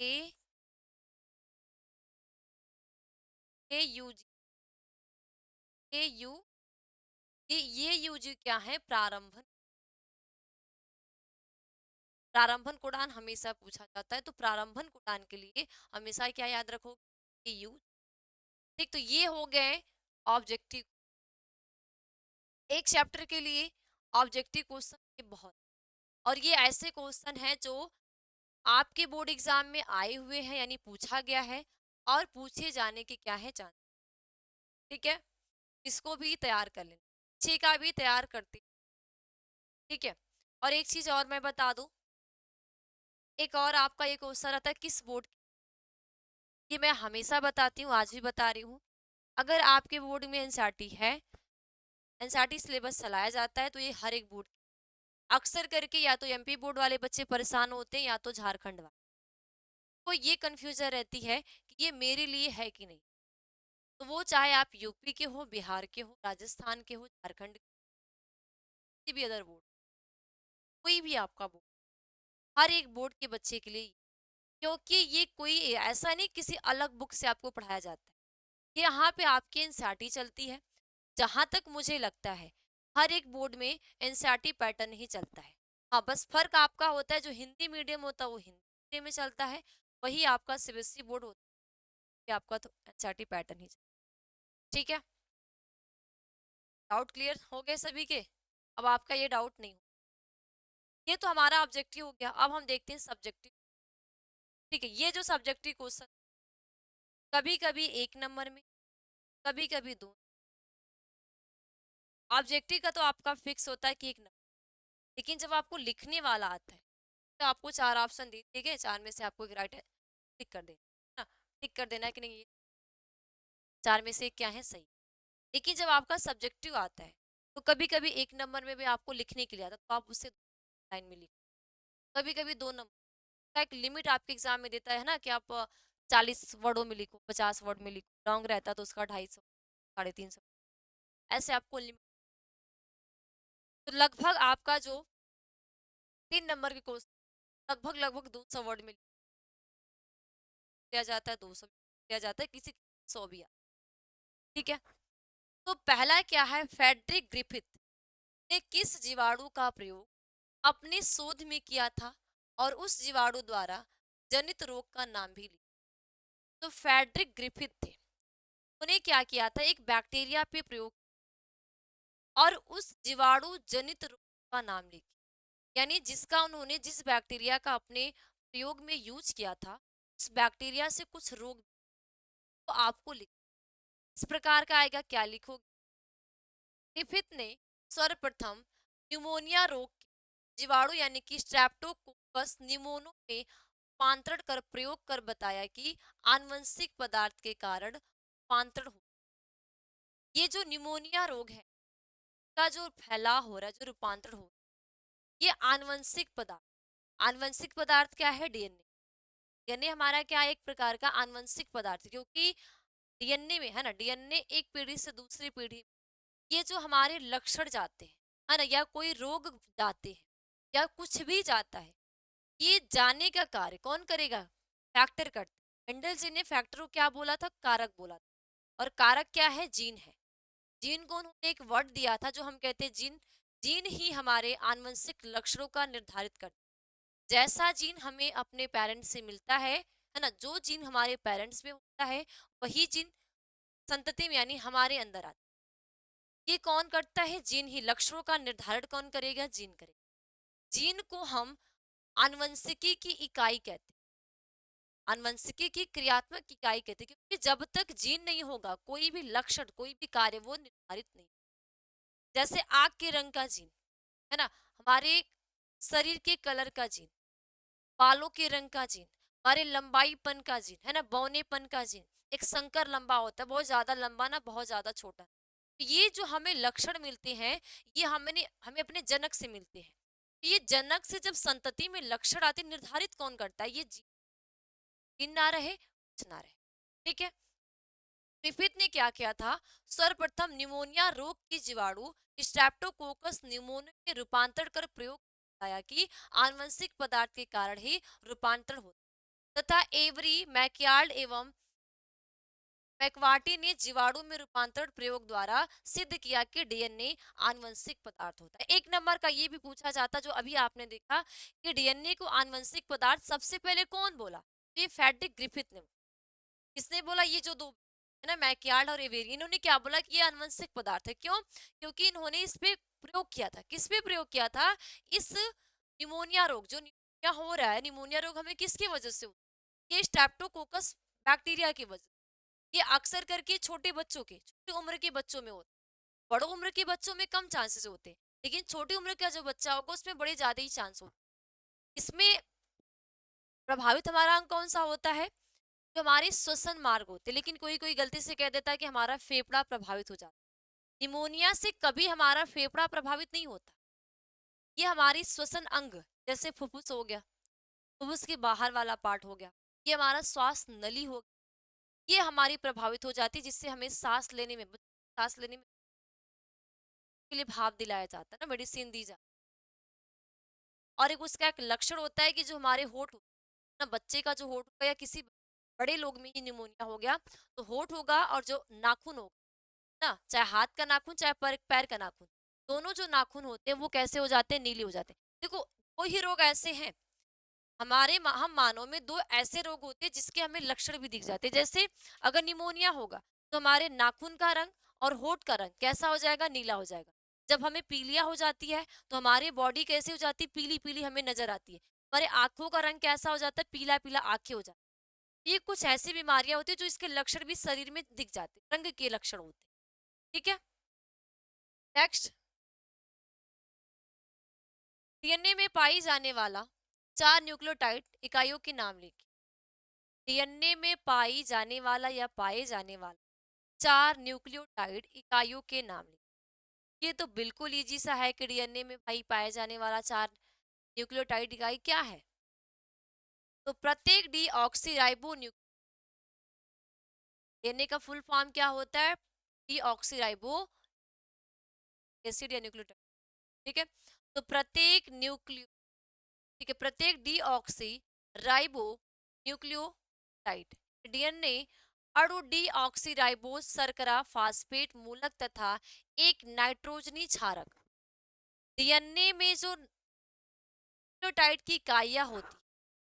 Speaker 1: A A U G, A U, ये यू जी क्या है? प्रारंभन। प्रारंभन कोडान हमेशा पूछा जाता है, तो प्रारंभन कोडान के लिए हमेशा क्या याद रखो? ए यू। ठीक, तो ये हो गए ऑब्जेक्टिव। एक चैप्टर के लिए ऑब्जेक्टिव क्वेश्चन ये बहुत, और ये ऐसे क्वेश्चन हैं जो आपके बोर्ड एग्जाम में आए हुए हैं, यानी पूछा गया है और पूछे जाने के क्या है चांस। ठीक है, इसको भी तैयार कर लेना, छह का भी तैयार करते। ठीक है, और एक चीज और मैं बता दूं, एक और आपका ये क्वेश्चन रहता है किस बोर्ड, ये मैं हमेशा बताती हूँ, आज भी बता रही हूँ। अगर आपके बोर्ड में एनसीईआरटी है, एनसीईआरटी सिलेबस चलाया जाता है, तो ये हर एक बोर्ड, अक्सर करके या तो एमपी बोर्ड वाले बच्चे परेशान होते हैं या तो झारखंड वाले को ये कंफ्यूजन रहती है कि ये मेरे लिए है कि नहीं। तो वो चाहे आप यूपी के हो, बिहार के हो, राजस्थान के हो, झारखंड के, किसी भी अदर बोर्ड, कोई भी आपका बोर्ड, हर एक बोर्ड के बच्चे के लिए, क्योंकि ये कोई ऐसा नहीं किसी अलग बुक से आपको पढ़ाया जाता है, ये यहाँ पे आपकी एनसीईआरटी चलती है। जहां तक मुझे लगता है हर एक बोर्ड में एनसीईआरटी पैटर्न ही चलता है। हाँ, बस फर्क आपका होता है, जो हिंदी मीडियम होता है वो हिंदी मीडियम में चलता है, वही आपका सीबीएसई बोर्ड होता है आपका तो एनसीईआरटी पैटर्न ही चलता है। ठीक है, डाउट क्लियर हो गए सभी के? अब आपका ये डाउट नहीं हो, ये तो हमारा ऑब्जेक्टिव हो गया। अब हम देखते हैं सब्जेक्टिव। ठीक है, ये जो सब्जेक्टिव क्वेश्चन कभी कभी एक नंबर में, कभी कभी दो। ऑब्जेक्टिव का तो आपका फिक्स होता है कि एक नंबर, लेकिन जब आपको लिखने वाला आता है तो आपको चार ऑप्शन दे दिए गए, चार में से आपको एक राइट है, टिक कर देना, टिक कर देना है कि नहीं, ये चार में से क्या है सही। लेकिन जब आपका सब्जेक्टिव आता है तो कभी कभी एक नंबर में भी आपको लिखने के लिए आता है, तो आप उससे लाइन में लिखो। कभी कभी दो नंबर का एक लिमिट आपके एग्जाम में देता है ना, कि आप 40 वर्डों में लिखो, 50 वर्ड में लिखो, लॉन्ग रहता है तो उसका 250, 350, ऐसे आपको लिमिट। तो लगभग आपका जो 3 नंबर के कोर्स लगभग लगभग 200 वर्ड में लिया जाता है, 200 लिया जाता है, किसी 100 भी आता है। ठीक है, तो पहला क्या है? फेडरिक ग्रिफिथ ने किस जीवाणु का प्रयोग अपने शोध में किया था और उस जीवाणु द्वारा जनित रोग का नाम भी लिया? तो फेडरिक ग्रिफिथ थे, उन्हें क्या किया था? एक बैक्टीरिया पे प्रयोग और उस जीवाणु जनित रोग का नाम लिखा, यानी जिसका उन्होंने जिस बैक्टीरिया का अपने प्रयोग में यूज किया था उस बैक्टीरिया से कुछ रोग तो आपको लिख इस प्रकार का आएगा, क्या लिखोगे? ग्रिफिथ ने सर्वप्रथम न्यूमोनिया रोग के जीवाणु यानी कि स्ट्रेप्टोकोकस न्यूमोनो में रूपांतरण कर प्रयोग कर बताया कि आनुवंशिक पदार्थ के कारण रूपांतरण हो। ये जो न्यूमोनिया रोग है का जो फैलाव हो रहा है, जो रूपांतरण हो, ये आनुवंशिक पदार्थ, आनुवंशिक पदार्थ क्या है? डीएनए। डीएनए हमारा क्या है? एक प्रकार का आनुवंशिक पदार्थ है, क्योंकि डीएनए में है ना, डीएनए एक पीढ़ी से दूसरी पीढ़ी, ये जो हमारे लक्षण जाते हैं है ना, या कोई रोग जाते हैं या कुछ भी जाता है, ये जाने का कार्य कौन करेगा? फैक्टर करता है। मेंडल जी ने फैक्टर को क्या बोला था? कारक बोला था। और कारक क्या है? जीन है। जीन को उन्होंने एक वर्ड दिया था जो हम कहते हैं जीन। जीन ही हमारे आनुवंशिक लक्षणों का निर्धारित करता है। जैसा जीन हमें अपने पेरेंट्स से मिलता है ना, जो जीन हमारे पेरेंट्स में होता है वही जीन संतति में यानी हमारे अंदर आता है। ये कौन करता है? जीन ही। लक्षणों का निर्धारण कौन करेगा? जीन करेगा। जीन को हम आनुवंशिकी की इकाई कहते हैं, आनुवंशिकी की क्रियात्मक इकाई कहते हैं, क्योंकि जब तक जीन नहीं होगा कोई भी लक्षण, कोई भी कार्य वो निर्धारित नहीं। जैसे आँख के रंग का जीन है ना, हमारे शरीर के कलर का जीन, बालों के रंग का जीन, हमारे लंबाईपन का जीन है ना, बौनेपन का जीन। एक संकर लंबा होता है, बहुत ज्यादा लंबा ना बहुत ज्यादा छोटा। तो ये जो हमें लक्षण मिलते हैं, ये हमें अपने जनक से मिलते हैं। तो ये जनक से जब संतति में लक्षण आते, निर्धारित कौन करता है? ये जीन ना रहे कुछ ना रहे। ठीक है। ग्रिफिथ ने क्या किया था? सर्वप्रथम निमोनिया रोग की जीवाणु स्ट्रेप्टोकोकस न्यूमोनिया में रूपांतरण कर प्रयोग बताया कि आनुवंशिक पदार्थ के कारण ही रूपांतरण होता है, तथा एवरी मैकयार्ड एवं मैकवार्टी ने जीवाणु में रूपांतरण प्रयोग द्वारा सिद्ध किया कि डीएनए आनुवंशिक पदार्थ होता है। एक नंबर का ये भी पूछा जाता, जो अभी आपने देखा कि डीएनए को आनुवंशिक पदार्थ सबसे पहले कौन बोला? तो ये फ्रेडरिक ग्रिफिथ ने। किसने बोला? ये जो दो है ना, मैकयार्ड और एवेरी, इन्होंने क्या बोला कि ये आनुवंशिक पदार्थ है। क्यों? क्योंकि इन्होंने इस पे प्रयोग किया था। किस पे प्रयोग किया था? इस निमोनिया रोग, जो निमोनिया हो रहा है, निमोनिया रोग हमें किसकी वजह से होता है? ये स्ट्रेप्टोकोकस बैक्टीरिया की वजह। ये अक्सर करके छोटे बच्चों के, छोटी उम्र के बच्चों में होता है। बड़ो उम्र के बच्चों में कम चांसेस होते हैं, लेकिन छोटी उम्र का जो बच्चा होगा उसमें बड़े ज्यादा ही चांस होते हैं। इसमें प्रभावित हमारा अंग कौन सा होता है? जो हमारे श्वसन मार्ग होते हैं, लेकिन कोई कोई गलती से कह देता है कि हमारा फेफड़ा प्रभावित हो जाता है। निमोनिया से कभी हमारा फेफड़ा प्रभावित नहीं होता। ये हमारी श्वसन अंग, जैसे फुफ्फुस हो गया, फुफ्फुस के बाहर वाला पार्ट हो गया, ये हमारा श्वास नली हो गया, ये हमारी प्रभावित हो जाती है, जिससे हमें सांस लेने में के लिए भाप दिलाया जाता है ना, मेडिसिन दी जाती है। और एक उसका एक लक्षण होता है कि जो हमारे होठ ना, बच्चे का जो होठ होगा या किसी बड़े लोग में ही निमोनिया हो गया तो होठ होगा और जो नाखून होगा ना, चाहे हाथ का नाखून चाहे पैर का नाखून, दोनों जो नाखून होते हैं वो कैसे हो जाते हैं? नीले हो जाते हैं। देखो, दो ही रोग ऐसे हैं हम मानव में, दो ऐसे रोग होते हैं जिसके हमें लक्षण भी दिख जाते हैं। जैसे अगर निमोनिया होगा तो हमारे नाखून का रंग और होठ का रंग कैसा हो जाएगा? नीला हो जाएगा। जब हमें पीलिया हो जाती है तो हमारी बॉडी कैसे हो जाती है? पीली पीली हमें नजर आती है। हमारे आंखों का रंग कैसा हो जाता है? पीला पीला आंखें हो जाती है। ये कुछ ऐसी बीमारियां होती है जो इसके लक्षण भी शरीर में दिख जाते हैं, रंग के लक्षण होते हैं। ठीक है। नेक्स्ट, डीएनए में पाई जाने वाला 4 न्यूक्लियोटाइड इकाइयों के नाम लिखिए। डीएनए में पाई जाने वाला या पाए जाने वाला 4 न्यूक्लियोटाइड इकाइयों के नाम लिखिए। ये तो बिल्कुल इजी सा है कि डीएनए में भाई पाए जाने वाला 4 न्यूक्लियोटाइड इकाई क्या है? तो प्रत्येक डीऑक्सीराइबो डीएनए का फुल फॉर्म क्या होता है? डीऑक्सीराइबो एसिड या न्यूक्लियोटाइड। ठीक है। तो प्रत्येक न्यूक्लियो ठीक है, प्रत्येक डीऑक्सी राइबो न्यूक्लियोटाइड डीएनए अणु डीऑक्सीराइबोज शर्करा फास्फेट मूलक तथा एक नाइट्रोजनी क्षारक। डीएनए में जो न्यूक्लियोटाइड की इकाइयां होती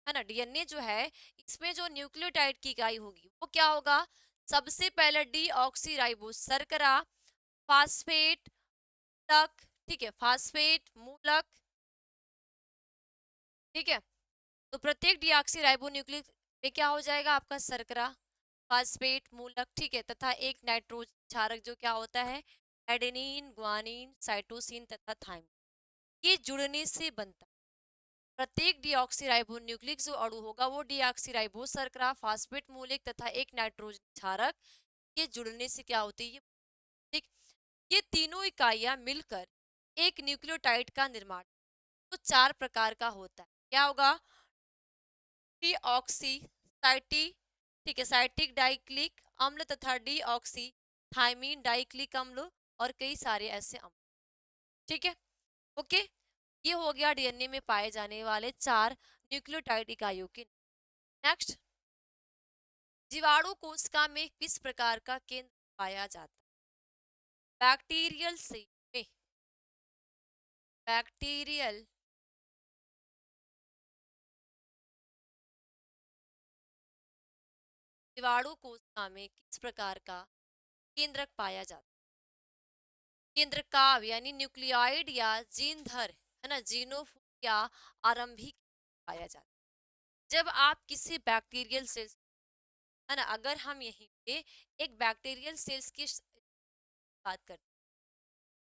Speaker 1: है ना, डीएनए जो है इसमें जो न्यूक्लियोटाइड की इकाई होगी वो क्या होगा? सबसे पहले डीऑक्सीराइबोज शर्करा फास्फेट मूलक। ठीक है, फास्फेट मूलक। ठीक है। तो प्रत्येक डीऑक्सी में क्या हो जाएगा आपका शर्करा, फास्फेट मूलक, ठीक है, तथा एक नाइट्रोजन क्षारक जो क्या होता है एडेनिन, ग्वानिन, साइटोसिन तथा थाइमिन, ये जुड़ने से बनता है। प्रत्येक डीऑक्सीराइबो न्यूक्लिक जो अणु होगा वो डीऑक्सीराइबो शर्करा, फास्फेट मूलक तथा एक नाइट्रोजन क्षारक, ये जुड़ने से क्या होती है, ठीक, ये तीनों इकाइयां मिलकर एक न्यूक्लियोटाइड का निर्माण तो चार प्रकार का होता है। क्या होगा, डीऑक्सी साइटी, ठीक है, साइटिक डाइक्लिक अम्ल तथा डीऑक्सी थाइमीन डाइक्लिक अम्ल और कई सारे ऐसे अम्ल, ठीक है। ओके, ये हो गया डीएनए में पाए जाने वाले चार न्यूक्लियोटाइड इकाइयों के। नेक्स्ट, जीवाणु कोशिका में किस प्रकार का केंद्र पाया जाता है, बैक्टीरियल से में, बैक्टीरियल जीवाणु कोशिका में किस प्रकार का केंद्रक पाया जाता है, केंद्रकाव यानी न्यूक्लियोइड या जीनधर, है ना, जीनोफोर या आरंभिक पाया जाता है। जब आप किसी बैक्टीरियल सेल्स, है ना, अगर हम यहीं पे एक बैक्टीरियल सेल्स की बात करते हैं,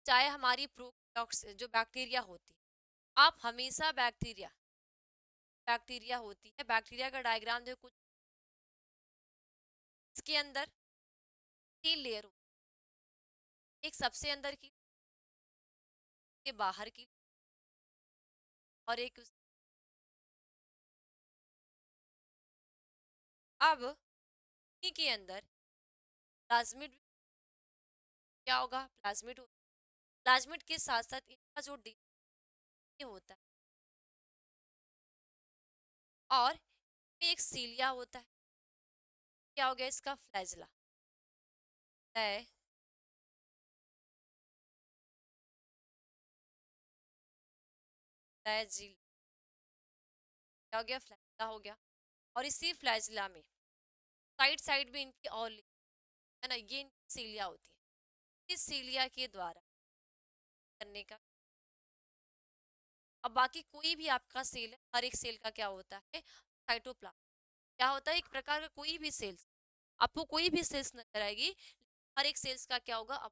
Speaker 1: चाहे हमारी प्रोकैरियोट्स जो बैक्टीरिया होती है, आप हमेशा बैक्टीरिया बैक्टीरिया होती है, बैक्टीरिया का डायग्राम देखो, कुछ इसके अंदर तीन लेयर होती है, एक सबसे अंदर की, के बाहर की, और एक अब इन्हीं के अंदर प्लाज्मिड, क्या होगा, प्लाज्मिड प्लाज्मिड के साथ साथ इनका जो डीएनए होता है और एक सीलिया होता है, क्या हो गया इसका फ्लैजला, फ्लैजिल, क्या हो गया, फ्लैजला हो गया। और इसी फ्लैजला में साइड साइड में इनकी और है ना, ये इनकी सीलिया होती है, इस सीलिया के द्वारा करने का। अब बाकी कोई भी आपका सेल है, हर एक सेल का क्या होता है, साइटोप्लाज्म, क्या होता है, एक प्रकार का कोई भी सेल्स, आपको कोई भी सेल्स नजर आएगी, हर एक सेल्स का क्या होगा,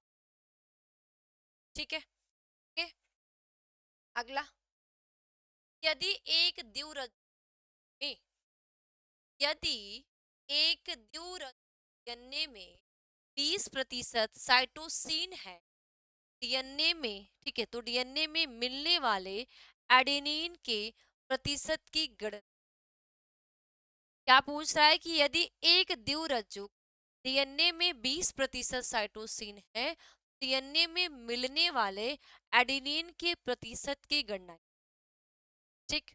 Speaker 1: ठीक है। ओके, अगला, यदि एक द्विरंध्र में, यदि एक द्विरंध्र डीएनए में 20% साइटोसिन है डीएनए में, ठीक है, तो डीएनए में मिलने वाले एडेनिन के प्रतिशत की गणना, क्या पूछ रहा है कि यदि एक द्विरज्जु डीएनए में 20% साइटोसिन है, डीएनए में मिलने वाले एडेनिन के प्रतिशत की गणना, ठीक।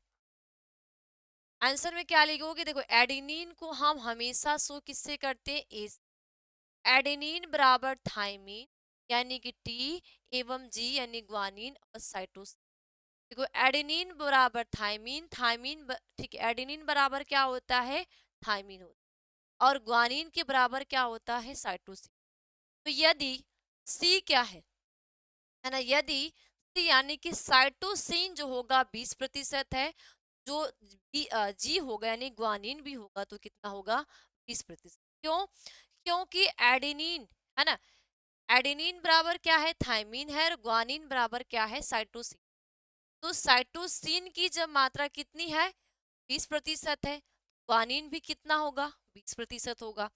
Speaker 1: आंसर में क्या लिखोगे, देखो एडेनिन को हम हमेशा शो किससे करते हैं, ए, एडेनिन बराबर थाइमिन यानी कि टी एवं जी यानी ग्वानिन और साइटोसिन, देखो एडेनिन बराबर थाइमिन, ठीक है, एडेनिन बराबर क्या होता है, थाइमिन होता है, और ग्वानिन के बराबर क्या होता है, साइटोसिन। तो यदि सी क्या है ना, यदि सी यानी कि साइटोसिन जो होगा 20% है, जो जी होगा यानी ग्वानिन भी होगा तो कितना होगा, 20%। क्यों, क्योंकि एडेनिन, है ना, एडेनिन बराबर क्या है, थाइमिन है, और ग्वानिन बराबर क्या है, साइटोसिन। तो साइटोसिन की जब मात्रा कितनी है, 20% है, ग्वानिन भी कितना होगा, 20% होगा।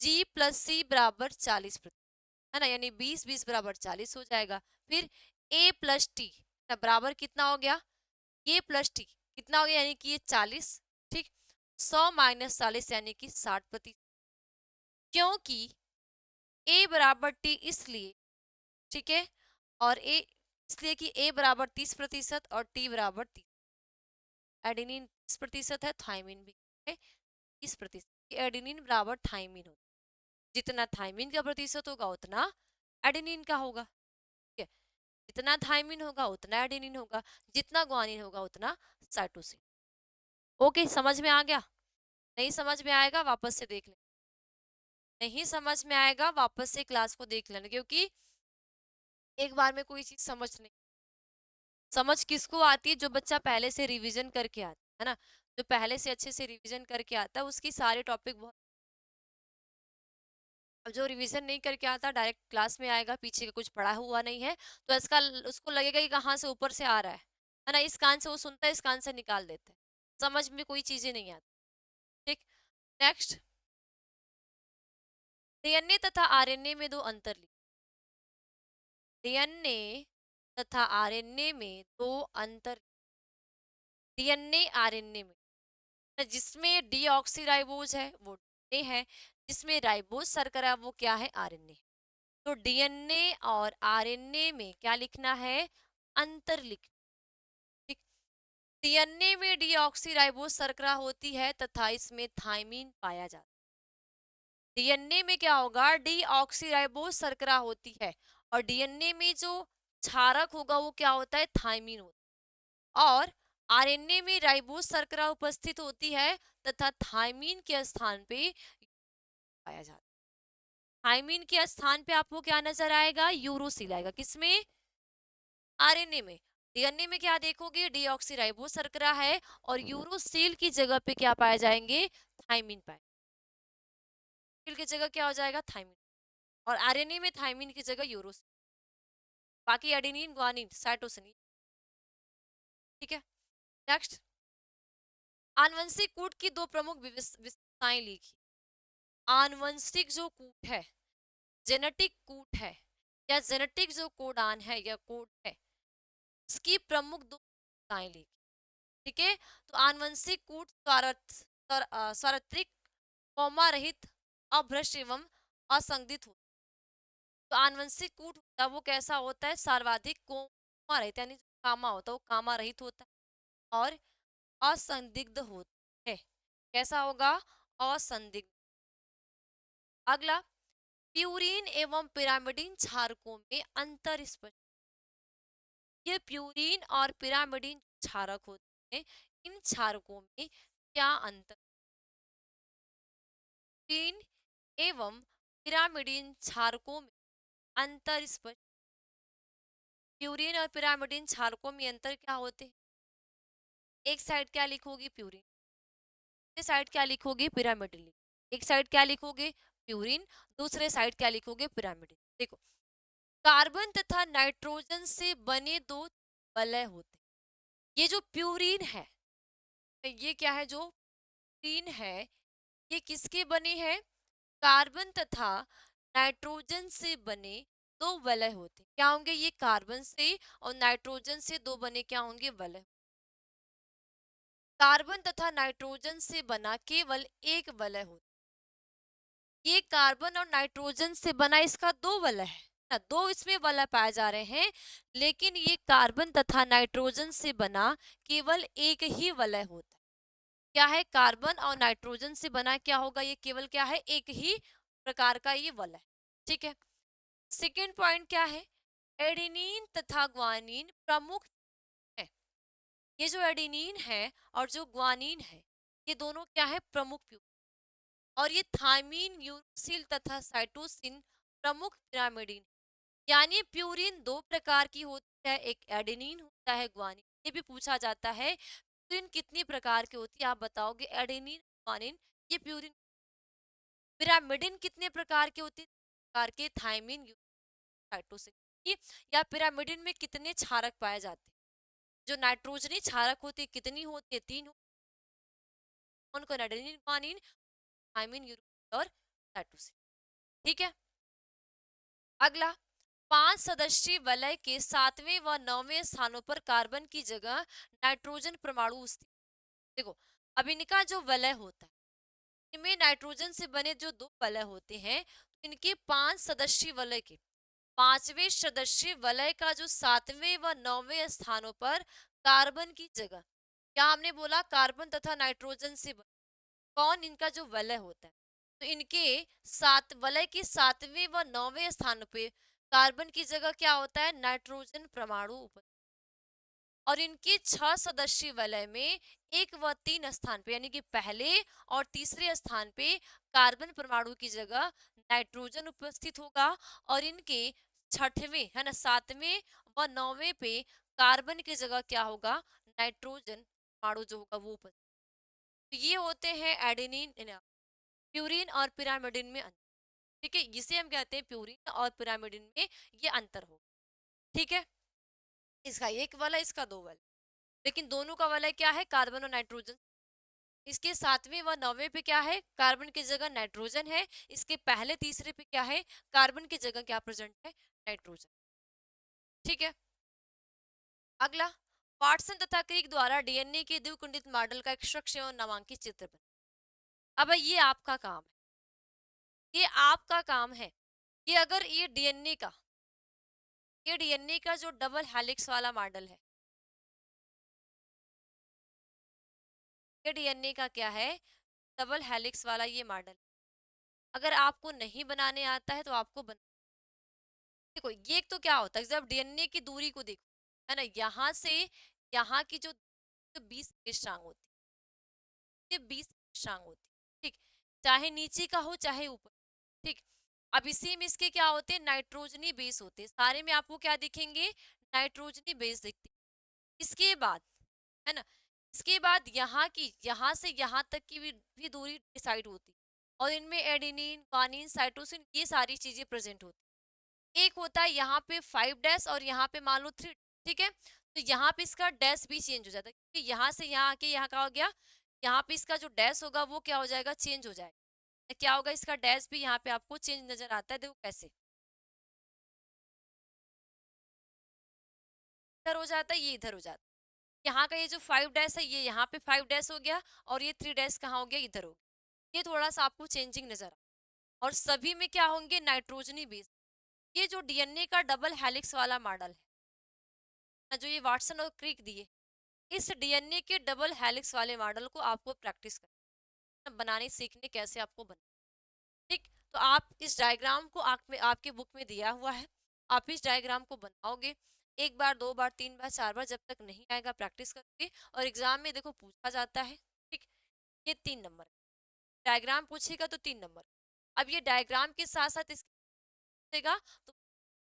Speaker 1: जी प्लस सी बराबर 40%, है ना, यानी 20 20 बराबर 40 हो जाएगा। फिर ए प्लस टी बराबर कितना हो गया, ए प्लस टी कितना हो गया, यानी कि ये 40, ठीक, 100 - 40 यानी कि 60%, क्योंकि ए बराबर टी इसलिए, ठीक है, और ए इसलिए कि ए बराबर 30% और टी बराबर 30, एडेनिन 30% है, थाइमिन भी है 30%, एडेनिन बराबर थाइमिन होता है, जितना थाइमिन का प्रतिशत होगा उतना एडेनिन का होगा, ठीक है, जितना थाइमिन होगा उतना एडेनिन होगा, जितना ग्वानिन होगा उतना साइटोसिन। ओके, समझ में आ गया, नहीं समझ में आएगा वापस से देख लेना, नहीं समझ में आएगा वापस से क्लास को देख लेना, क्योंकि एक बार में कोई चीज समझ नहीं, समझ किसको आती है, जो बच्चा पहले से रिवीजन करके आता है ना। जो पहले से अच्छे से रिवीजन करके आता है उसकी सारे टॉपिक बहुत, अब जो रिवीजन नहीं करके आता डायरेक्ट क्लास में आएगा, पीछे का कुछ पढ़ा हुआ नहीं है, तो इसका उसको लगेगा कि कहाँ से ऊपर से आ रहा है ना। इस कान से वो सुनता है, इस कान से निकाल देता है, समझ में कोई चीजें नहीं आती। ठीक, नेक्स्ट, डीएनए तथा आरएनए में दो अंतर लिखिए। डीएनए तथा आरएनए में दो अंतर। डीएनए आरएनए में, जिसमें डीऑक्सीराइबोज है वो डीएनए है, जिसमें राइबोज शर्करा वो क्या है, आरएनए। तो डीएनए और आरएनए में क्या लिखना है, अंतर लिखना। ठीक, डीएनए में डीऑक्सीराइबोज शर्करा होती है तथा इसमें थाइमीन पाया जाता है। डीएनए में क्या होगा, डीऑक्सीराइबोज शर्करा होती है, और डीएनए में जो क्षारक होगा वो क्या होता है, थाइमीन होता है। और आरएनए में राइबोज शर्करा उपस्थित होती है तथा थाइमीन के स्थान पे पाया जाता है। थाइमीन के स्थान पे आपको क्या नजर आएगा, यूरोसिल आएगा, किसमें, आरएनए में। डीएनए में क्या देखोगे, डीऑक्सीराइबोज शर्करा है, और यूरोसिल की जगह पे क्या पाए जाएंगे, थाइमीन पाए, की जगह क्या हो जाएगा, थाइमीन। और आरएनए में थाइमीन की जगह यूरोसिल, बाकी एडेनिन ग्वानिन साइटोसिन। ठीक है, नेक्स्ट, आनुवंशिक कूट की दो प्रमुख विशेषताएं लिखी। आनुवंशिक जो कूट है, जेनेटिक कूट है, या जेनेटिक जो कोडान है या कोड है, इसकी प्रमुख दो विशेषताएं लिखी। ठीक है, तो आनुवंशिक कूट सार्वत्रिक, कौमा रहित, अभ्रष्ट एवं असंदिग्ध होता है। तो आनुवंशिक कूट होता है वो कैसा होता है, सर्वाधिक कौमा रहित, यानी जो कामा होता है वो कामा रहित होता है, और असंदिग्ध होता है। कैसा होगा, असंदिग्ध। अगला, प्यूरिन एवं पिरामिडिन क्षारकों में अंतर स्पष्ट। ये प्यूरिन और पिरामिडिन क्षारक होते हैं, इन क्षारकों में क्या अंतर। प्यूरिन एवं पिरामिडिन क्षारकों में अंतर स्पष्ट। प्यूरिन और पिरामिडिन क्षारकों में अंतर क्या होते हैं, एक साइड क्या लिखोगी प्यूरिन, दूसरे साइड क्या लिखोगे पिरामिडिन। एक साइड क्या लिखोगे प्यूरिन, दूसरे साइड क्या लिखोगे पिरामिडिन। देखो, कार्बन तथा नाइट्रोजन से बने दो वलय होते हैं। ये जो प्यूरिन है, ये क्या है, जो प्यूरिन है ये किसके बने हैं, कार्बन तथा नाइट्रोजन से बने दो वलय होते हैं। क्या होंगे, ये कार्बन से और नाइट्रोजन से दो बने क्या होंगे, वलय। कार्बन तथा नाइट्रोजन से बना केवल एक वलय होता है। ये कार्बन और नाइट्रोजन से बना इसका दो वलय है ना, दो इसमें वलय पाए जा रहे हैं, लेकिन ये कार्बन तथा नाइट्रोजन से बना केवल एक ही वलय होता है। क्या है, कार्बन और नाइट्रोजन से बना क्या होगा, ये केवल क्या है, एक ही प्रकार का ये वलय। ठीक है, सेकेंड पॉइंट क्या है, एडेनिन तथा ग्वानिन प्रमुख है। ये जो एडेनिन है और जो ग्वानिन है, ये दोनों क्या है, प्रमुख प्यूरिन। और ये थाइमीन, यूरोसिल तथा साइटोसिन प्रमुख पिरामिडिन। यानी प्यूरिन दो प्रकार की होती है, एक एडेनिन होता है, ग्वानिन। ये भी पूछा जाता है प्यूरिन कितनी प्रकार की होती है, आप बताओगे एडेनिन, ग्वानिन, ये प्यूरिन। पिरामिडिन कितने प्रकार के होते हैं, प्रकार के, थाइमीन, साइटोसिन। या पिरामिडिन में कितने क्षारक पाए जाते हैं, जो नाइट्रोजनी क्षारक होते हैं कितनी होती है, तीन। उनको एडेनिन, ग्वानिन, थाइमीन, यूरोसिल और साइटोसिन। ठीक है, अगला, पांच सदस्यीय वलय के सातवें व नौवें स्थानों पर कार्बन की जगह नाइट्रोजन परमाणु स्थित। देखो, अब इनका जो वलय होता है, इनमें नाइट्रोजन से बने जो दो वलय होते हैं, इनके पांच सदस्यीय वलय के पांचवें सदस्यीय वलय का जो सातवें व नौवें स्थानों पर कार्बन की जगह, क्या हमने बोला, कार्बन तथा नाइट्रोजन से कौन इनका जो वलय होता है, तो इनके सात वलय के सातवें व नौवें स्थान पे कार्बन की जगह क्या होता है, नाइट्रोजन परमाणु उपस्थित। और इनके छह सदस्यीय वलय में एक व तीन स्थान पे, यानी कि पहले और तीसरे स्थान पे कार्बन परमाणु की जगह नाइट्रोजन उपस्थित होगा, और इनके छठवें है ना, सातवें व नौवें पे कार्बन की जगह क्या होगा, नाइट्रोजन परमाणु जो होगा वो उपस्थित। तो ये होते हैं एडेनिन, प्यूरिन और पिरामिडिन में अंतर। ठीक है, इसे हम कहते हैं प्यूरिन और पिरामिडिन में ये अंतर हो। ठीक है, इसका एक वाला, इसका दो वाला, लेकिन दोनों का वाला क्या है, कार्बन और नाइट्रोजन। इसके सातवें व नौवें पे क्या है, कार्बन की जगह नाइट्रोजन है। इसके पहले तीसरे पे क्या है, कार्बन की जगह क्या प्रेजेंट है, नाइट्रोजन। ठीक है, अगला, वाटसन तथा क्रिक द्वारा डीएनए के द्विकुंडित मॉडल का एक स्ट्रक्चर और नामांकित चित्र बना। अब ये आपका काम है, ये आपका काम है कि अगर ये डीएनए का जो डबल हेलिक्स वाला मॉडल है, ये डीएनए का क्या है, डबल हेलिक्स वाला ये मॉडल, अगर आपको नहीं बनाने आता है तो आपको देखो ये तो क्या होता है, जब डीएनए की दूरी को देखो, है ना, यहाँ से यहाँ की जो 20 स्ट्रांग होती है, ये 20 स्ट्रांग होती है। ठीक, चाहे नीचे का हो चाहे ऊपर। ठीक, अब इसी में इसके क्या होते हैं, नाइट्रोजनी बेस होते हैं, सारे में आपको क्या दिखेंगे, नाइट्रोजनी बेस दिखते हैं। इसके बाद, है ना, इसके बाद यहाँ से यहाँ तक की भी दूरी डिसाइड होती है, और इनमें एडेनिन, ग्वानिन, साइटोसिन, ये सारी चीजें प्रेजेंट होती है। एक होता है यहाँ पे 5 डैश और यहाँ पे मान लो 3। ठीक है, तो यहाँ पे इसका डैश भी चेंज हो जाता है, क्योंकि यहाँ से यहाँ आके यहाँ का हो गया, यहाँ पे इसका जो डैश होगा वो क्या हो जाएगा, चेंज हो जाएगा। क्या होगा, इसका डैश भी यहाँ पे आपको चेंज नजर आता है। देखो कैसे इधर हो जाता है, ये इधर हो जाता है। यहाँ का ये जो 5 डैश है, ये यहाँ पे 5 डैश हो गया, और ये 3 डैश कहाँ हो गया, इधर हो गया। ये थोड़ा सा आपको चेंजिंग नजर आ, और सभी में क्या होंगे, नाइट्रोजनी बेस। ये जो डीएनए का डबल हेलिक्स वाला मॉडल है ना, जो ये वाटसन और क्रिक दिए, इस डीएनए के डबल हेलिक्स वाले मॉडल को आपको प्रैक्टिस करना, बनाने सीखने कैसे आपको बना। ठीक, तो आप इस डायग्राम को आपके बुक में दिया हुआ है, आप इस डायग्राम को बनाओगे, एक बार, दो बार, तीन बार, चार बार, जब तक नहीं आएगा प्रैक्टिस करोगे, और एग्जाम में देखो पूछा जाता है। ठीक, ये 3 नंबर डायग्राम पूछेगा तो 3 नंबर। अब ये डायग्राम के साथ साथ इसका तो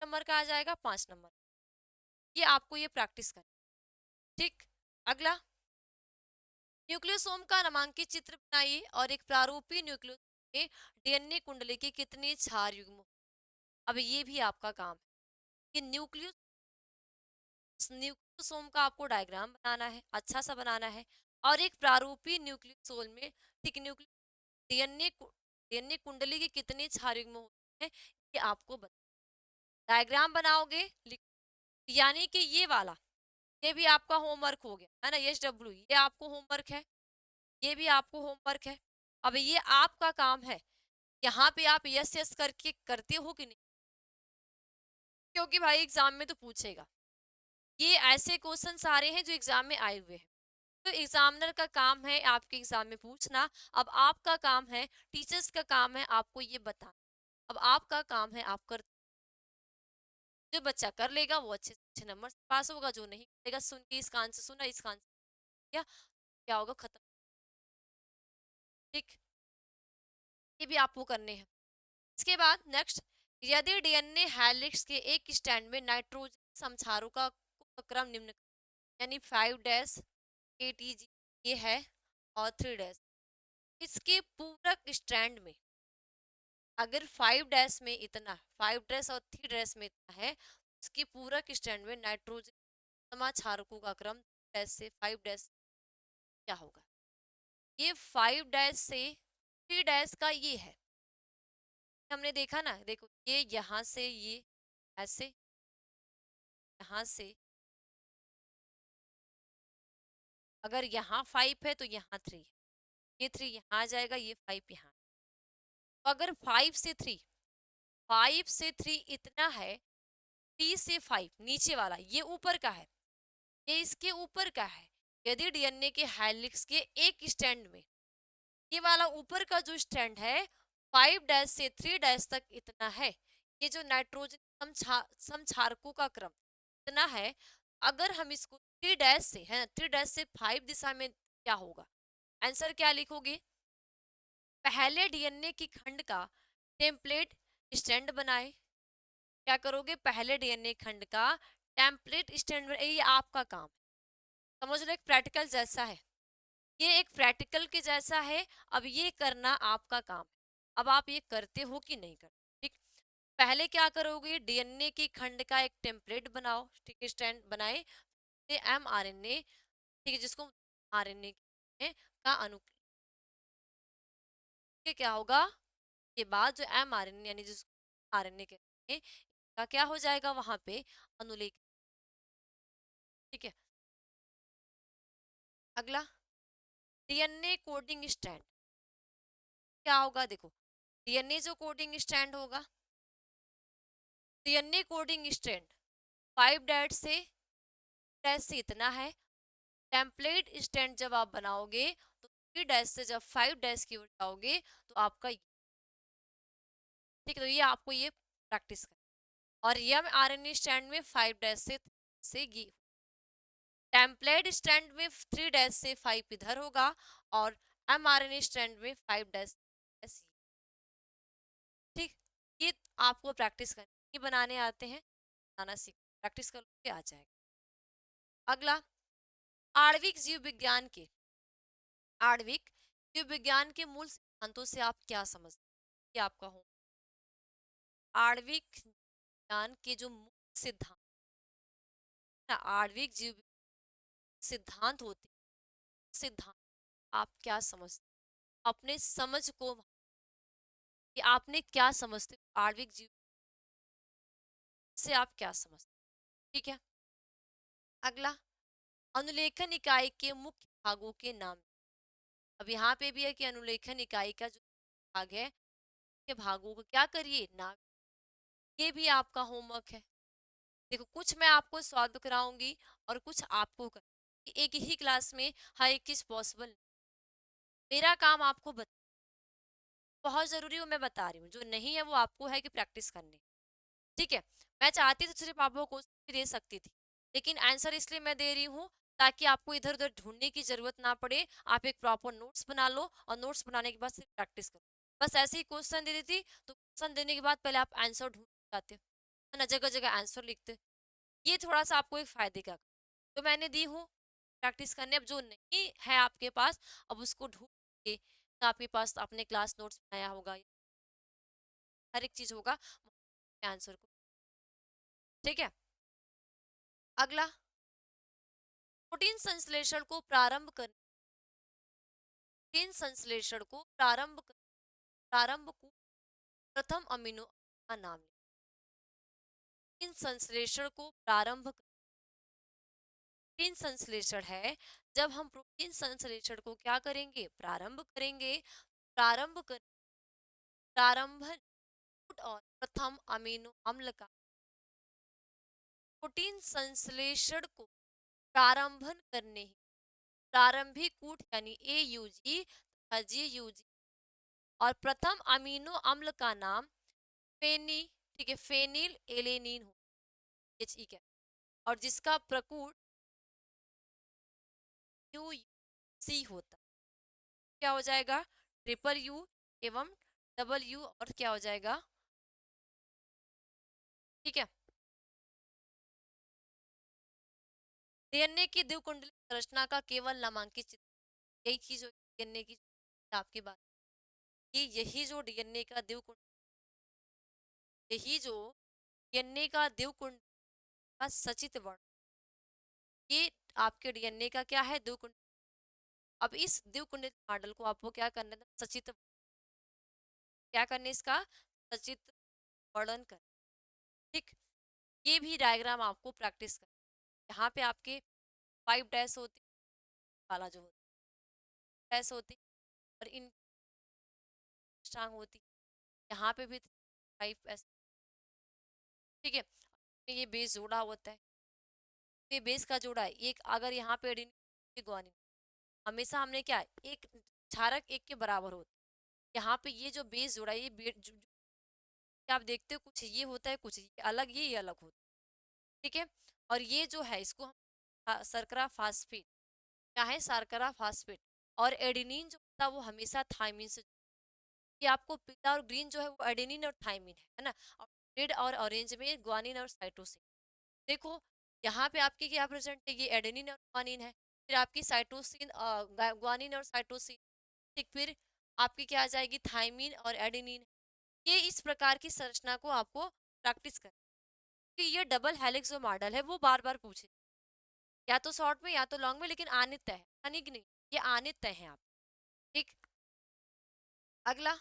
Speaker 1: नंबर का आ जाएगा 5 नंबर। ये आपको ये प्रैक्टिस कर। ठीक, अगला, न्यूक्लियोसोम का नामांकित चित्र बनाइए और एक प्रारूपी न्यूक्लियोसोम में डीएनए कुंडली के कितने क्षार युग्म। अब ये भी आपका काम है कि न्यूक्लियोसोम का आपको डायग्राम बनाना है, अच्छा सा बनाना है, और एक प्रारूपी न्यूक्लियोसोम में, ठीक, डीएनए कुंडली के कितने क्षार युग्म होते हैं, ये आपको डायग्राम बनाओगे, यानी कि ये वाला, ये भी आपका होमवर्क हो गया, है ना, SW, ये आपको होमवर्क है, ये भी आपको होमवर्क है। अब ये आपका काम है, यहाँ पे आप यस यस करके करते हो कि नहीं, क्योंकि भाई एग्जाम में तो पूछेगा। ये ऐसे क्वेश्चन सारे हैं जो एग्जाम में आए हुए हैं, तो एग्जामिनर का काम है आपके एग्जाम में पूछना। अब आपका काम है, टीचर्स का काम है आपको ये बताना। अब आपका काम है आप कर, जो बच्चा कर लेगा वो अच्छे अच्छे नंबर से पास होगा, जो नहीं करेगा, सुन के इसका आंसर सुना, इसका आंसर क्या क्या होगा, खत्म। ठीक, ये भी आपको करने हैं। इसके बाद नेक्स्ट, यदि डीएनए हेलिक्स के एक स्टैंड में नाइट्रोजन समछारों का क्रम निम्न, यानी 5 डैश ATG ये है, और 3 डैश, इसके पूरक स्ट्रैंड में अगर 5 डैश में इतना, 5 डैश और 3 डैश में इतना है, उसके पूरक स्ट्रैंड में नाइट्रोजन समाचारकों का क्रम डैश से 5 डैश क्या होगा। ये 5 डैश से 3 डैश का ये है, हमने देखा ना, देखो ये यहाँ से ये ऐसे, यहाँ से अगर यहाँ 5 है तो यहाँ 3 है, ये 3 यहाँ आ जाएगा, ये 5 यहाँ। तो अगर 5 से 3 इतना है, 3 से 5 नीचे वाला ये ऊपर का है, ये इसके ऊपर का है। यदि डीएनए के हेलिक्स के एक स्ट्रैंड में ये वाला ऊपर का जो स्ट्रैंड है 5 डैश से 3 डैश तक इतना है, ये जो नाइट्रोजन समक्षारकों का क्रम इतना है, अगर हम इसको 3 डैश से है, 3 डैश से 5 दिशा में क्या होगा, आंसर क्या लिखोगे, पहले डीएनए की खंड का टेम्पलेट स्टैंड बनाए। क्या करोगे, पहले डीएनए खंड का टेम्पलेट स्टैंड बनाए, ये आपका काम है, समझ लो एक प्रैक्टिकल जैसा है। ये एक प्रैक्टिकल के जैसा है। अब ये करना आपका काम है। अब आप ये करते हो कि नहीं करते? ठीक। पहले क्या करोगे, डीएनए की खंड का एक टेम्पलेट बनाओ, ठीक है, स्टैंड बनाए, एमआरएनए, ठीक है, जिसको आरएनए का अनु के क्या होगा, के बाद जो एमआरएनए यानी जिसको आरएनए कहते हैं, का क्या हो जाएगा वहां पे, अनुलेख। ठीक है। अगला, डीएनए कोडिंग स्ट्रैंड क्या होगा, देखो डीएनए जो कोडिंग स्ट्रैंड होगा, डीएनए कोडिंग स्ट्रैंड 5 डैश से इतना है। टेम्पलेट स्टैंड जब आप बनाओगे तो 3 डैश से जब 5 डैश की ओर जाओगे तो आपका, ठीक है, तो ये आपको ये प्रैक्टिस कर। और M R N A stand में 5 डैश से टेम्पलेट स्टैंड में 3 डैश से 5 इधर होगा, और M R N A stand में 5 डैश। ठीक। ये आपको प्रैक्टिस करनी, बनाने आते हैं, बनाना सीख, प्रैक्टिस करोगे आ जाएगा। अगला, आणविक जीव विज्ञान के, आणविक जीव विज्ञान के मूल सिद्धांतों से आप क्या समझते हैं, ये आपका हो। आणविक विज्ञान के जो मूल सिद्धांत ना, आणविक जीव सिद्धांत होते हैं, सिद्धांत आप क्या समझते हैं? अपने समझ को, कि आपने क्या समझते हो आणविक जीव से, आप क्या समझते हैं? ठीक है। अगला, अनुलेखन इकाई के मुख्य भागों के नाम। अब यहाँ पे भी है कि अनुलेखन इकाई का जो भाग है के भागों को क्या करिए, नाम। ये भी आपका होमवर्क है। देखो कुछ मैं आपको सॉल्व कराऊंगी और कुछ आपको कर, एक ही क्लास में हर एक चीज पॉसिबल। मेरा काम आपको बहुत जरूरी हो, मैं बता रही हूँ, जो नहीं है वो आपको है कि प्रैक्टिस करनी। ठीक है। मैं चाहती तो सिर्फ आपको क्वेश्चन भी दे सकती थी, लेकिन आंसर इसलिए मैं दे रही हूँ ताकि आपको इधर उधर ढूंढने की जरूरत ना पड़े। आप एक प्रॉपर नोट्स बना लो और नोट्स बनाने के बाद सिर्फ प्रैक्टिस करो। बस ऐसे ही क्वेश्चन दे देती तो क्वेश्चन देने के बाद पहले आप आंसर ढूंढ जाते, है ना, जगह जगह आंसर लिखते। ये थोड़ा सा आपको एक फायदे का, तो मैंने दी हूँ प्रैक्टिस करने। अब जो नहीं है आपके पास, अब उसको ढूंढ के, तो आपके पास आपने क्लास नोट्स बनाया होगा, हर एक चीज होगा आंसर को। ठीक है। अगला, प्रोटीन संश्लेषण को प्रारंभ कर, प्रोटीन संश्लेषण को प्रारंभ को प्रथम अमीनो का नाम लें। प्रोटीन संश्लेषण को प्रारंभ, प्रोटीन संश्लेषण है जब हम प्रोटीन संश्लेषण को क्या करेंगे, प्रारंभ करेंगे। प्रारंभ कर, प्रारंभन और प्रथम अमीनो अम्ल का, प्रोटीन संश्लेषण को प्रारंभन करने ही प्रारंभिक कूट यानी AUG तथा GUG, और प्रथम अमीनो अम्ल का नाम फेनी, ठीक है, फेनिल एलेनिन हो, HE क्या, और जिसका प्रकूट UC होता, क्या हो जाएगा, ट्रिपल U एवं डबल U, और क्या हो जाएगा। ठीक है। डीएनए की द्विकुंडली संरचना का केवल नामांकित चित्र, यही चीज डीएनए की आपकी बात, ये यही जो डीएनए का द्विकुंड, यही जो डीएनए का द्विकुंड का सचित वर्ण, ये आपके डीएनए का क्या है, द्विकुंड। अब इस द्विकुंडित मॉडल को आपको क्या करना है, सचित, क्या करने इसका सचित वर्णन कर। ठीक। ये भी डायग्राम आपको प्रैक्टिस कर, यहाँ पे आपके 5 डैश होते, वाला जो होता डैश होती, और इन स्ट्रांग होती, यहाँ पे भी 5 ऐसे। ठीक है। ये बेस जोड़ा होता है, ये बेस का जोड़ा है एक, अगर यहाँ पे एडेनिन गुआनिन, हमेशा हमने क्या है, एक क्षारक एक के बराबर होता है। यहाँ पे ये जो बेस जोड़ा है, ये आप देखते हो कुछ ये होता है, कुछ ये अलग, ये अलग होता है। ठीक है। और ये जो है इसको हम शर्करा फास्फेट, क्या है, शर्करा फास्फेट। और एडेनिन जो होता है वो हमेशा थायमिन से, ये आपको पीला और ग्रीन जो है वो एडेनिन और थायमिन है ना, और रेड और ऑरेंज में ग्वानिन और साइटोसिन। देखो यहाँ पे आपकी क्या प्रेजेंट है, ये एडेनिन और ग्वानिन है, फिर आपकी साइटोसिन, ग्वानिन और साइटोसिन, ठीक, फिर आपकी क्या आ जाएगी, थाइमिन और एडेनिन। ये इस प्रकार की संरचना को आपको प्रैक्टिस कर, कि ये डबल हेलिक्स जो मॉडल है वो बार बार पूछे, या तो शॉर्ट में या तो लॉन्ग में, लेकिन आने तय है, यानी कि नहीं, ये आने तय है आप। ठीक, अगला,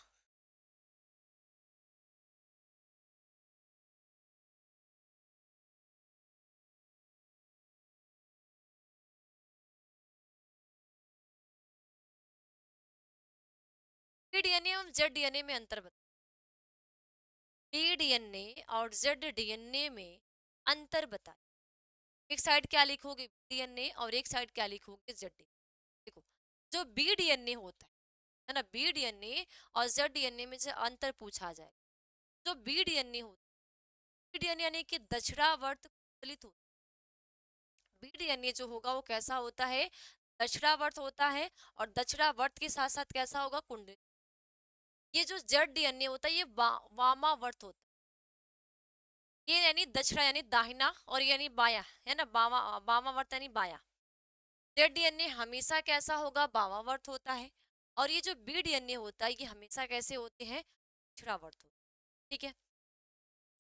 Speaker 1: बी डीएनए और जेड डीएनए में अंतर बताओ। बी डीएनए और जेड डीएनए में अंतर बताए। एक साइड क्या लिखोगे, डीएनए, और एक साइड क्या लिखोगे, जेड डीएनए। देखो, जो बी डीएनए होता है ना, बी डीएनए और जेड डीएनए में से अंतर पूछा जाए, जो बी डीएनए होता है, बी डीएनए यानी कि दक्षिणावर्त कुंडलित होता है। बी डीएनए जो होगा वो कैसा होता है, दक्षिणावर्त होता है, और दक्षिणावर्त के साथ साथ कैसा होगा, कुंडलित। ये जो जेड डीएनए होता है ये वामावर्त होता है, ये यानी दक्षिणा यानी दाहिना, और यानी बाया, है ना, वामावर्त यानी बाया। जेड डीएनए हमेशा कैसा होगा, वामावर्त होता है, और ये जो बी डीएनए होता है ये हमेशा कैसे होते हैं, दक्षिणावर्त होते हैं। ठीक है,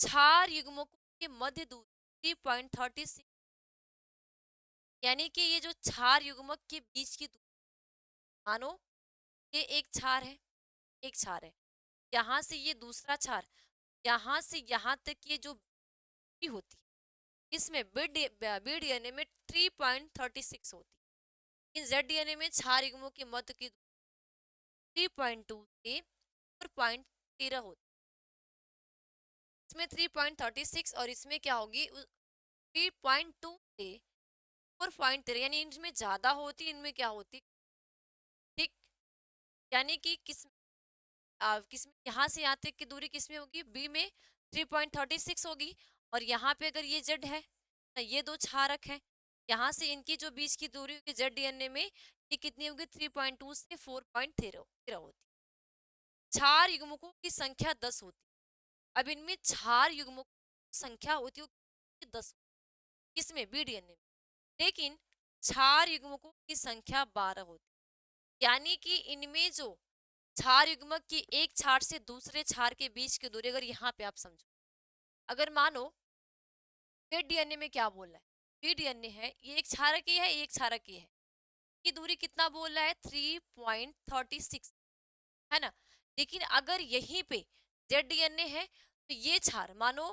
Speaker 1: क्षार युग्मकों के मध्य दूरी 3.36, यानी कि ये जो क्षार युग्मक के बीच की दूरी, मानो ये एक क्षार है, एक क्षार है, यहाँ से ये दूसरा क्षार, यहाँ से यहाँ तक ये जो दूरी होती है, इसमें बी डीएनए में 3.36 होती है, इन जेड डीएनए में क्षार युग्मों के मध्य की 3.2 से 4.13 होती है। इसमें 3.36 और इसमें क्या होगी, 3.2 से 4.13, यानी इनमें ज्यादा होती, इनमें क्या होती। ठीक, यानी कि किस यहाँ से यहाँ तक की दूरी किसमें होगी, बी में 3.36 होगी, और यहाँ पे अगर ये जेड है ना, ये दो क्षारक है, यहाँ से इनकी जो बीच की दूरी होगी जेड डीएनए में, ये कितनी होगी, 3.2 से 4.13 होती। क्षार युग्मकों की संख्या 10 होती। अब इनमें क्षार युग्मकों की संख्या होती है 10, किसमें, बी डीएनए में, लेकिन क्षार युग्मकों की संख्या 12 होती, यानी कि इनमें जो क्षार युग्मक की एक क्षार से दूसरे क्षार के बीच की दूरी, अगर यहाँ पे आप समझो, अगर मानो जेड डीएनए में क्या बोल रहा है, बी डीएनए है, ये एक क्षारक ही है, ये एक क्षारक ही है, की दूरी कितना बोल रहा है, 3.36, है ना, लेकिन अगर यहीं पे जेड डीएनए है तो ये क्षार, मानो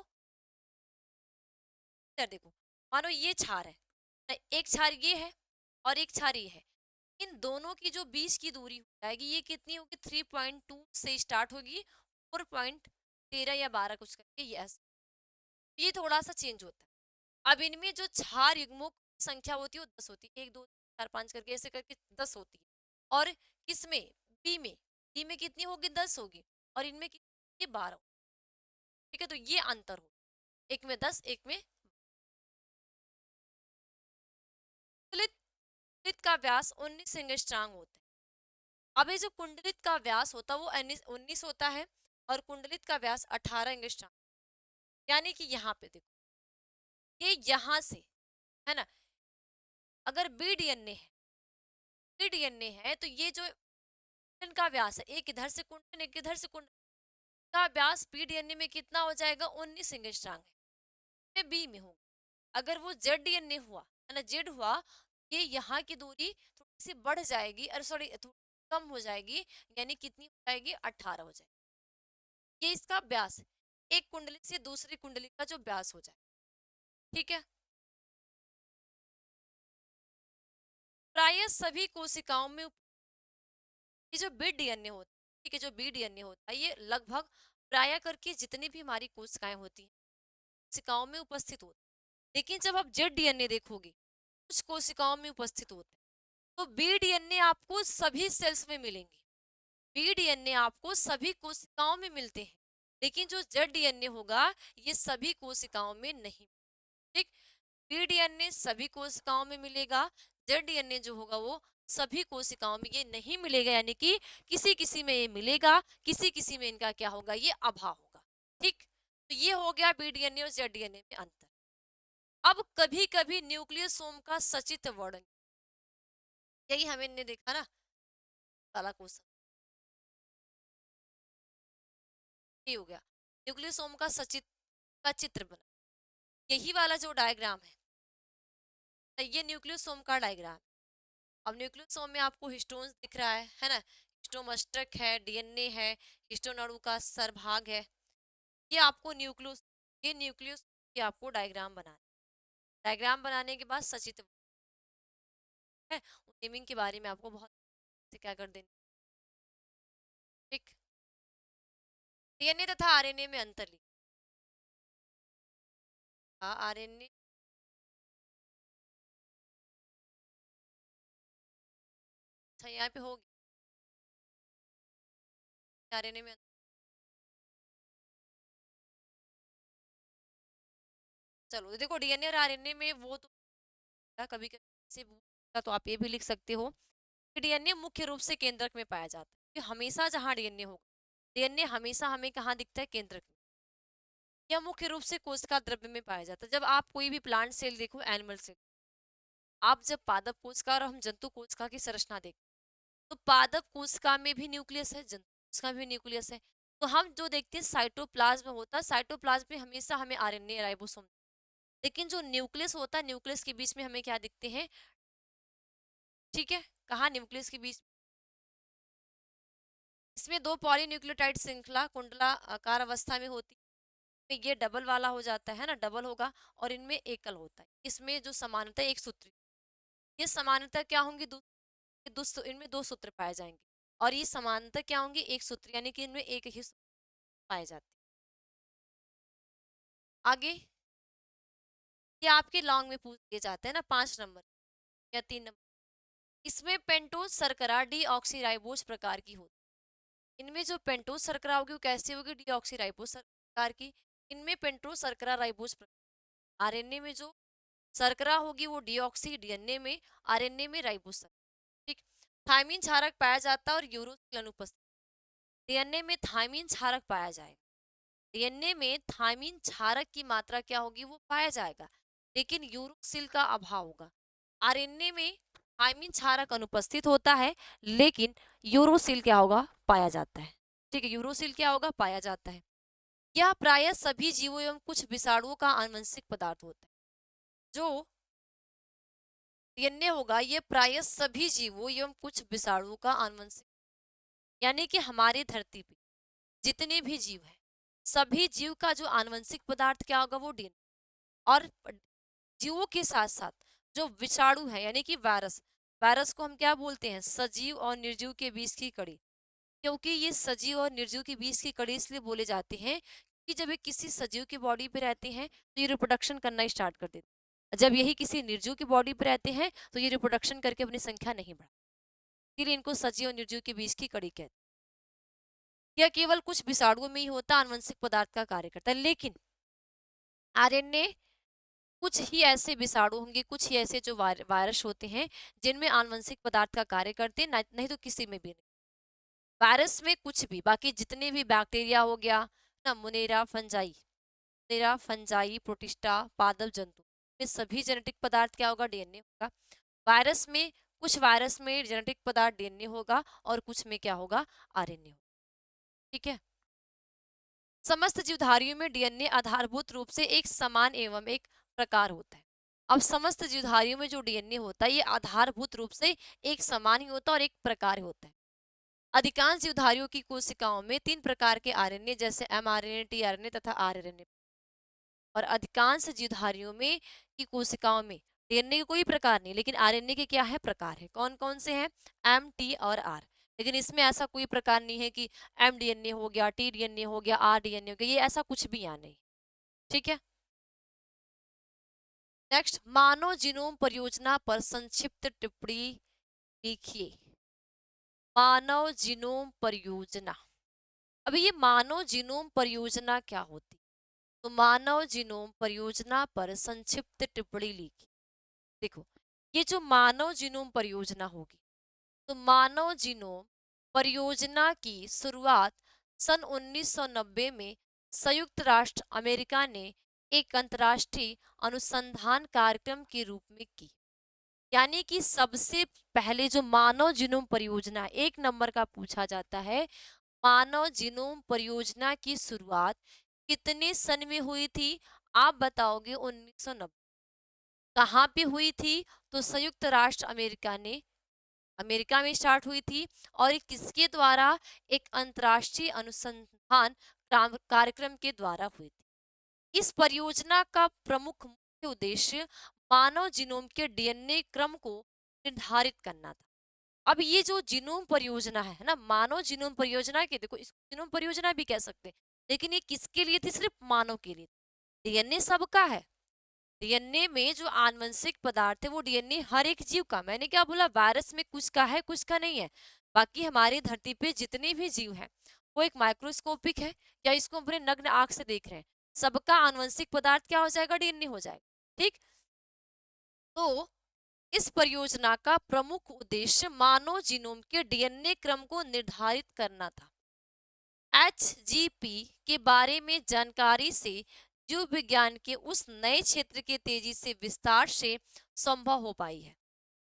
Speaker 1: इधर देखो, मानो ये क्षार है, एक क्षार ये है और एक क्षार ये है, इन दोनों की जो बीच की दूरी हो जाएगी ये कितनी होगी, 3.2 से स्टार्ट होगी, 4.13 या 12 कुछ करके, यस, ये थोड़ा सा चेंज होता है। अब इनमें जो क्षार युग्मों की संख्या होती है वो 10 होती है, 1 2 4 5 करके ऐसे करके 10 होती है, और किसमें, बी में, बी में कितनी होगी, 10 होगी, और इनमें कितनी, 12। ठीक है, तो ये अंतर हो, एक में 10, एक में। कुंडलित कुंडलित का व्यास 19 एंगस्ट्रांग होता है। अब ये जो कुंडलित का व्यास होता है वो 19 होता है, और कुंडलित का व्यास 18 एंगस्ट्रांग, यानी कि यहाँ पे देखो, ये यहाँ से, है ना, अगर बी डीएनए है, बी डीएनए है तो ये जो कुंडन का व्यास है, एक इधर से कुंडन एक इधर से कुंडन, का व्यास बी डीएनए में कितना हो जाएगा, 19 एंगस्ट्रांग है, बी में होगा। अगर वो जेड डीएनए हुआ, है ना, जेड हुआ, ये यहाँ की दूरी थोड़ी सी बढ़ जाएगी, अरे सॉरी कम हो जाएगी, यानी कितनी हो जाएगी, 18 हो जाएगी। ये इसका व्यास है, एक कुंडली से दूसरी कुंडली का जो व्यास हो जाए। ठीक है, प्राय सभी कोशिकाओं में ये जो बी डीएनए होता है, ठीक है, जो बी डीएनए होता है ये लगभग प्राय करके जितनी भी हमारी कोशिकाएं होती हैं कोशिकाओं में उपस्थित होती है, लेकिन जब आप जेड डीएनए देखोगे कुछ कोशिकाओं में उपस्थित होते हैं, तो बी डीएनए आपको सभी सेल्स में मिलेंगे, बी डीएनए आपको सभी कोशिकाओं में मिलते हैं, लेकिन जो जेड डीएनए होगा ये सभी कोशिकाओं में नहीं। ठीक, बी डीएनए सभी कोशिकाओं में मिलेगा, जेड डीएनए जो होगा वो सभी कोशिकाओं में ये नहीं मिलेगा, यानी कि किसी किसी में ये मिलेगा, किसी किसी में इनका क्या होगा, ये अभाव होगा। ठीक, तो ये हो गया बी डीएनए और जेड डीएनए में अंतर। अब कभी कभी न्यूक्लियोसोम का सचित्र वर्णन, यही हमने देखा ना वाला क्वेश्चन, ये हो गया न्यूक्लियोसोम का सचित्र का चित्र बना, यही वाला जो डायग्राम है ये न्यूक्लियोसोम का डायग्राम। अब न्यूक्लियोसोम में आपको हिस्टोन्स दिख रहा है ना, हिस्टोमस्टक है, डीएनए है, हिस्टोन अणु का सरभाग है, ये आपको न्यूक्लियस, ये न्यूक्लियस की आपको डायग्राम बनाना, डायग्राम बनाने के बाद सचित्र है, नेमिंग के बारे में आपको बहुत से क्या कर देना, ठीक। डीएनए तथा आरएनए में अंतर लिखा, आरएनए अच्छा यहाँ पे होगी, आरएनए में चलो देखो डीएनए और आरएनए में वो तो कभी कभी से पूछा तो आप ये भी लिख सकते हो कि डीएनए मुख्य रूप से केंद्रक में पाया जाता है, कि हमेशा जहाँ डीएनए होगा, डीएनए हमेशा हमें कहाँ दिखता है, केंद्रक में, या मुख्य रूप से कोशिका द्रव्य में पाया जाता है। जब आप कोई भी प्लांट सेल देखो, एनिमल सेल, आप जब पादप कोशिका और हम जंतु कोशिका की संरचना देखते, तो पादप कोशिका में भी न्यूक्लियस है, जंतु कोशिका में भी न्यूक्लियस है, तो हम जो देखते हैं साइटोप्लाज्म हमें होता है, साइटोप्लाज्म में हमेशा हमें आरएनए राइबोसोम, लेकिन जो न्यूक्लियस होता है, न्यूक्लियस के बीच में हमें क्या दिखते हैं, ठीक है, कहाँ न्यूक्लियस के बीच, इसमें दो पॉलीन्यूक्लियोटाइड श्रृंखला कुंडलाकार अवस्था में होती है, ये डबल वाला हो जाता है ना, डबल होगा, और इनमें एकल होता है, इसमें जो समानता एक सूत्री, ये समानता क्या होंगी, इनमें दो सूत्र पाए जाएंगे, और ये समानता क्या होंगी, एक सूत्र, यानी कि इनमें एक ही सूत्र पाए जाते हैं। आगे ये आपके लॉन्ग में पूछ दिए जाते हैं ना, 5 नंबर या 3 नंबर, इसमें पेंटोज शर्करा डीऑक्सीराइबोज प्रकार की होती है, इनमें जो पेंटोज शर्करा होगी वो कैसी होगी, डीऑक्सीराइबोज प्रकार की, इनमें पेंटोज शर्करा राइबोज प्रकार, आरएनए में जो शर्करा होगी वो डीऑक्सी, डीएनए में, आरएनए में राइबोज, ठीक। थायमिन क्षारक पाया जाता है और यूरोसिल अनुपस्थित, डीएनए में थायमिन क्षारक पाया जाएगा, डीएनए में थायमिन क्षारक की मात्रा क्या होगी, वो पाया जाएगा, लेकिन यूरोसिल का अभाव होगा। आरएनए में थायमिन क्षारक अनुपस्थित होता है, लेकिन यूरोसिल क्या होगा, पाया जाता है, ठीक है, यूरोसिल क्या होगा, पाया जाता है। यह प्रायः सभी जीवों एवं कुछ विषाणुओं का आनुवंशिक पदार्थ होता है, जो डीएनए होगा ये प्रायः सभी जीवों एवं कुछ विषाणुओं का आनुवंशिक, यानी कि हमारे धरती पे जितने भी जीव हैं, सभी जीव का जो आनुवंशिक पदार्थ क्या होगा, वो डीएनए, और जीवों के साथ साथ जो विषाणु है, यानी कि वायरस, वायरस को हम क्या बोलते हैं, सजीव और निर्जीव के बीच की कड़ी, क्योंकि ये सजीव और निर्जीव के बीच की कड़ी इसलिए बोले जाते हैं कि जब ये किसी सजीव की बॉडी पे रहते हैं तो ये रिप्रोडक्शन करना स्टार्ट कर देते हैं, जब यही किसी निर्जीव की बॉडी पे रहते हैं तो ये रिप्रोडक्शन करके अपनी संख्या नहीं बढ़ा, इसलिए इनको सजीव और निर्जीव के बीच की कड़ी कहते हैं। यह केवल कुछ विषाणुओं में ही होता आनुवंशिक पदार्थ का कार्य करता है, लेकिन आरएनए कुछ ही ऐसे विषाणु होंगे, कुछ ही ऐसे जो वायरस होते हैं जिनमें आनुवंशिक पदार्थ का कार्य करते हैं, नहीं तो किसी में भी नहीं, वायरस में कुछ भी, बाकी जितने भी बैक्टीरिया हो गया ना, मुनेरा फंजाई प्रोटिस्टा पादप जंतु, में सभी जेनेटिक पदार्थ क्या होगा, डीएनए होगा। वायरस में कुछ वायरस में जेनेटिक पदार्थ डीएनए होगा और कुछ में क्या होगा, आरएनए होगा, ठीक है। समस्त जीवधारियों में डीएनए आधारभूत रूप से एक समान एवं एक प्रकार होता है। अब समस्त जीवधारियों में जो डीएनए होता है ये आधारभूत रूप से एक समान ही होता है और एक प्रकार होता है। अधिकांश जीवधारियों की कोशिकाओं में 3 प्रकार के आरएनए जैसे एमआरएनए, टीआरएनए तथा आरएनए, और अधिकांश जीवधारियों में की कोशिकाओं में डीएनए के कोई प्रकार नहीं, लेकिन आरएनए के क्या है, प्रकार है। कौन कौन से हैं, एम, टी और आर, लेकिन इसमें ऐसा कोई प्रकार नहीं है कि एम डीएनए हो गया, टी डीएनए हो गया, आर डीएनए हो गया, ये ऐसा कुछ भी यहाँ नहीं, ठीक है। नेक्स्ट, मानव जीनोम परियोजना पर संक्षिप्त टिप्पणी लिखिए। मानव जीनोम परियोजना, अभी ये मानव जीनोम परियोजना क्या होती, तो मानव जीनोम परियोजना पर संक्षिप्त टिप्पणी लिखी। देखो, ये जो मानव जीनोम परियोजना होगी, तो मानव जीनोम परियोजना की शुरुआत सन 1990 में संयुक्त राष्ट्र अमेरिका ने एक अंतर्राष्ट्रीय अनुसंधान कार्यक्रम के रूप में की। यानी कि सबसे पहले जो मानव जीनोम परियोजना 1 नंबर का पूछा जाता है, मानव जीनोम परियोजना की शुरुआत कितने सन में हुई थी? आप बताओगे 1990। कहाँ पे हुई थी? तो संयुक्त राष्ट्र अमेरिका ने, अमेरिका में स्टार्ट हुई थी। और ये किसके द्वारा? एक अंतर्राष्ट्रीय अनुसंधान कार्यक्रम के द्वारा हुई थी। इस परियोजना का प्रमुख मुख्य उद्देश्य मानव जीनोम के डीएनए क्रम को निर्धारित करना था। अब ये जो जीनोम परियोजना है ना, मानव जीनोम परियोजना के, देखो इसको जीनोम परियोजना भी कह सकते हैं, लेकिन ये किसके लिए थी? सिर्फ मानव के लिए। डीएनए सबका है। डीएनए में जो आनुवंशिक पदार्थ है वो डीएनए हर एक जीव का, मैंने क्या बोला, वायरस में कुछ का है कुछ का नहीं है। बाकी हमारी धरती पे जितने भी जीव हैं वो एक माइक्रोस्कोपिक है, या इसको अपने नग्न आंख से देख रहे हैं, सबका आनुवंशिक पदार्थ क्या हो जाएगा? डीएनए हो जाएगा। ठीक। तो इस परियोजना का प्रमुख उद्देश्य मानव जीनोम के डीएनए क्रम को निर्धारित करना था। एचजीपी के बारे में जानकारी से जीव विज्ञान के उस नए क्षेत्र के तेजी से विस्तार से संभव हो पाई है।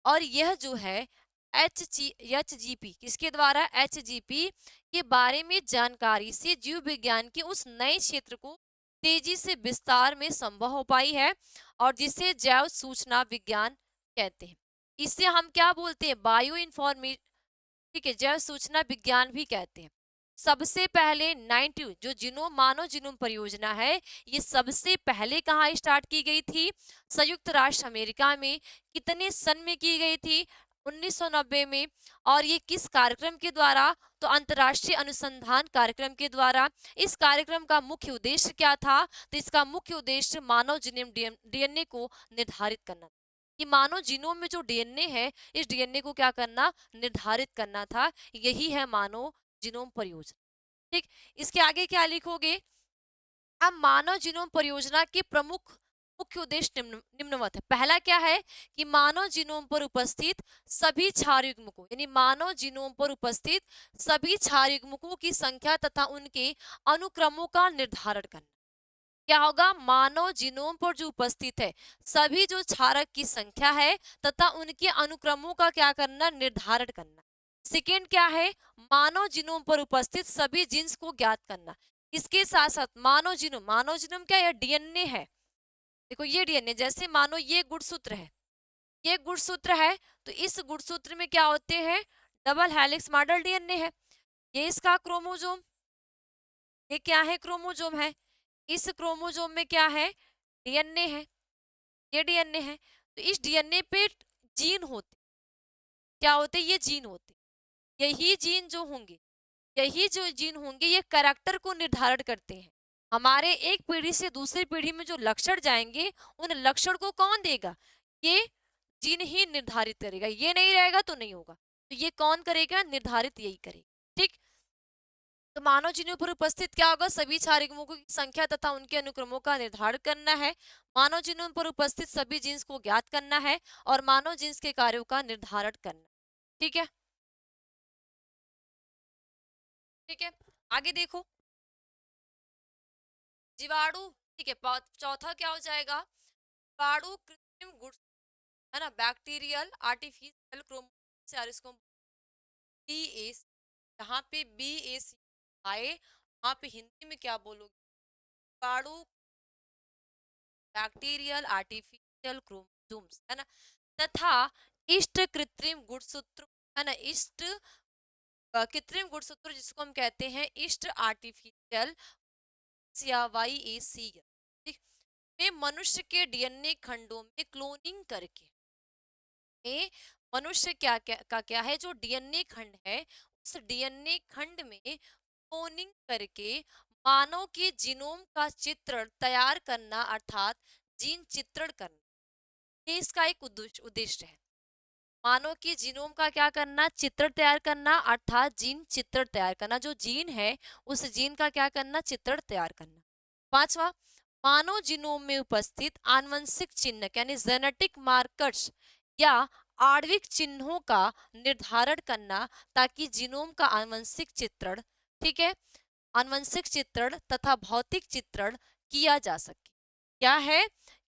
Speaker 1: और यह जो है एचजीपी किसके द्वारा? एचजीपी के बारे में जानकारी से जीव विज्ञान के उस नए क्षेत्र को तेजी से विस्तार में संभव हो पाई है, और जिसे जैव सूचना विज्ञान कहते हैं। इसे हम क्या बोलते हैं? बायो इंफॉर्मे ठीक है, जैव सूचना विज्ञान भी कहते हैं। सबसे पहले 90 जो जीनोम मानव जीनोम परियोजना है, ये सबसे पहले कहाँ स्टार्ट की गई थी? संयुक्त राष्ट्र अमेरिका में। कितने सन में की गई थी? 1990 में। और ये किस कार्यक्रम के द्वारा? तो अंतर्राष्ट्रीय अनुसंधान कार्यक्रम के द्वारा। इस कार्यक्रम का मुख्य उद्देश्य क्या था? तो इसका मुख्य उद्देश्य मानव जीनोम डीएनए को निर्धारित करना, कि मानव जीनोम में जो डीएनए है, इस डीएनए को क्या करना? निर्धारित करना था। यही है मानव जीनोम परियोजना। ठीक। इसके आगे क्या लिखोगे? अब मानव जीनोम परियोजना के प्रमुख मुख्य उद्देश्य निम्नवत है। पहला क्या है? कि मानव जीनोम पर उपस्थित सभी क्षार युग्मकों, यानी मानव जीनोम पर उपस्थित सभी क्षार युग्मकों की संख्या तथा उनके अनुक्रमों का निर्धारण करना। क्या होगा? मानव जीनोम पर जो उपस्थित है सभी जो क्षारक की संख्या है तथा उनके अनुक्रमों का क्या करना? निर्धारण करना। सेकेंड क्या है? मानव जीनोम पर उपस्थित सभी जीन्स को ज्ञात करना। इसके साथ साथ मानव जीनोम क्या है? डीएनए है। देखो ये डीएनए, जैसे मानो ये गुणसूत्र है, ये गुणसूत्र है, तो इस गुणसूत्र में क्या होते हैं? डबल हेलिक्स मॉडल डीएनए है। ये इसका क्रोमोजोम, ये क्या है? क्रोमोजोम है। इस क्रोमोजोम में क्या है? डीएनए है। ये डीएनए है। तो इस डीएनए पे जीन होते, क्या होते? ये जीन होते। यही जीन जो होंगे, यही जो जीन होंगे, ये कैरेक्टर को निर्धारण करते हैं। हमारे एक पीढ़ी से दूसरी पीढ़ी में जो लक्षण जाएंगे, उन लक्षण को कौन देगा? ये जीन ही निर्धारित करेगा। ये नहीं रहेगा तो नहीं होगा। तो ये कौन करेगा? निर्धारित यही करेगा। ठीक। तो मानव जीनों पर उपस्थित क्या होगा? सभी क्षारयुग्मों की संख्या तथा उनके अनुक्रमों का निर्धारण करना है। मानव जीनोम पर उपस्थित सभी जीन्स को ज्ञात करना है और मानव जीन्स के कार्यों का निर्धारण करना। ठीक है, ठीक है। आगे देखो, जीवाणु। ठीक है, चौथा क्या हो जाएगा? जीवाणु कृत्रिम गुण, है ना, बैक्टीरियल आर्टिफिशियल क्रोमोसोम बी ए, यहाँ पे बी ए सी आए, वहां पे हिंदी में क्या बोलोगे? जीवाणु बैक्टीरियल आर्टिफिशियल क्रोमोसोम्स, है ना, तथा इष्ट कृत्रिम गुणसूत्र, है ना, इष्ट कृत्रिम गुणसूत्र जिसको हम कहते हैं इष्ट आर्टिफिशियल या YAC, ठीक, में मनुष्य के डीएनए खंडों में क्लोनिंग करके, में मनुष्य क्या है, जो डीएनए खंड है उस डीएनए खंड में क्लोनिंग करके मानव के जीनोम का चित्रण तैयार करना, अर्थात जीन चित्रण करना, ये इसका एक उद्देश्य है। मानव के जीनोम का क्या करना? चित्र तैयार करना, अर्थात जीन चित्र तैयार करना। जो जीन है उस जीन का क्या करना? चित्र तैयार करना। पांचवा, मानव जीनोम में उपस्थित आनुवंशिक चिन्ह यानी जेनेटिक मार्कर्स या आणविक चिन्हों का निर्धारण करना, ताकि जीनोम का आनुवंशिक चित्रण, ठीक है, आनुवंशिक चित्रण तथा भौतिक चित्रण किया जा सके। क्या है?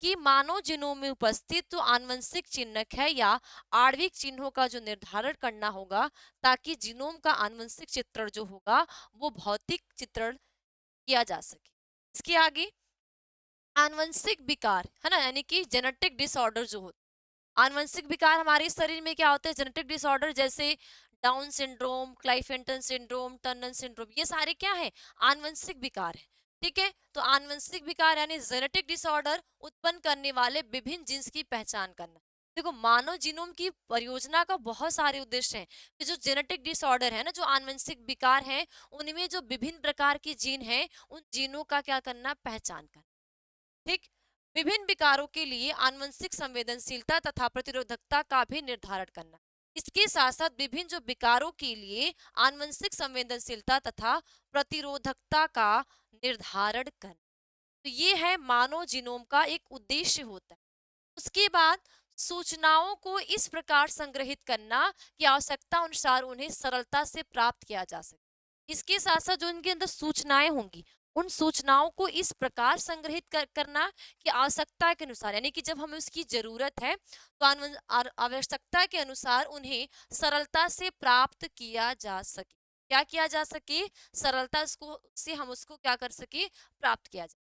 Speaker 1: कि मानव जीनोम में उपस्थित जो आनुवंशिक चिन्हक है या आणविक चिन्हों का जो निर्धारण करना होगा, ताकि जीनोम का आनुवंशिक चित्रण जो होगा वो भौतिक चित्रण किया जा सके। इसके आगे आनुवंशिक विकार है ना, यानी कि जेनेटिक डिसऑर्डर जो होते हैं। आनुवंशिक विकार हमारे शरीर में क्या होते हैं, जेनेटिक डिसऑर्डर, जैसे Down syndrome, Klinefelter syndrome, Turner syndrome, ये सारे क्या है, आनुवंशिक विकार है। ठीक है, तो आनुवंशिक विकार यानी जेनेटिक डिसऑर्डर उत्पन्न करने वाले विभिन्न जीन्स की पहचान करना। देखो, मानव जीनोम की परियोजना का बहुत सारे उद्देश्य हैं। तो जो जेनेटिक डिसऑर्डर है ना, जो आनुवंशिक विकार है, उनमें जो विभिन्न प्रकार की जीन है, उन जीनों का क्या करना, पहचान करना। ठीक, विभिन्न विकारों के लिए आनुवंशिक संवेदनशीलता तथा प्रतिरोधकता का भी निर्धारण करना। इसके साथ साथ विभिन्न जो विकारों के लिए आनुवंशिक संवेदनशीलता तथा प्रतिरोधकता का निर्धारण करना, तो ये है मानव जीनोम का एक उद्देश्य होता है। उसके बाद सूचनाओं को इस प्रकार संग्रहित करना कि आवश्यकता अनुसार उन्हें सरलता से प्राप्त किया जा सके। इसके साथ साथ जो इनके अंदर सूचनाएं होंगी, उन सूचनाओं को इस प्रकार संग्रहित करना कि आवश्यकता के अनुसार, यानी कि जब हमें उसकी जरूरत है तो आवश्यकता के अनुसार उन्हें सरलता से प्राप्त किया जा सके। क्या किया जा सके, सरलता इसको से हम उसको क्या कर सके, प्राप्त किया जाए।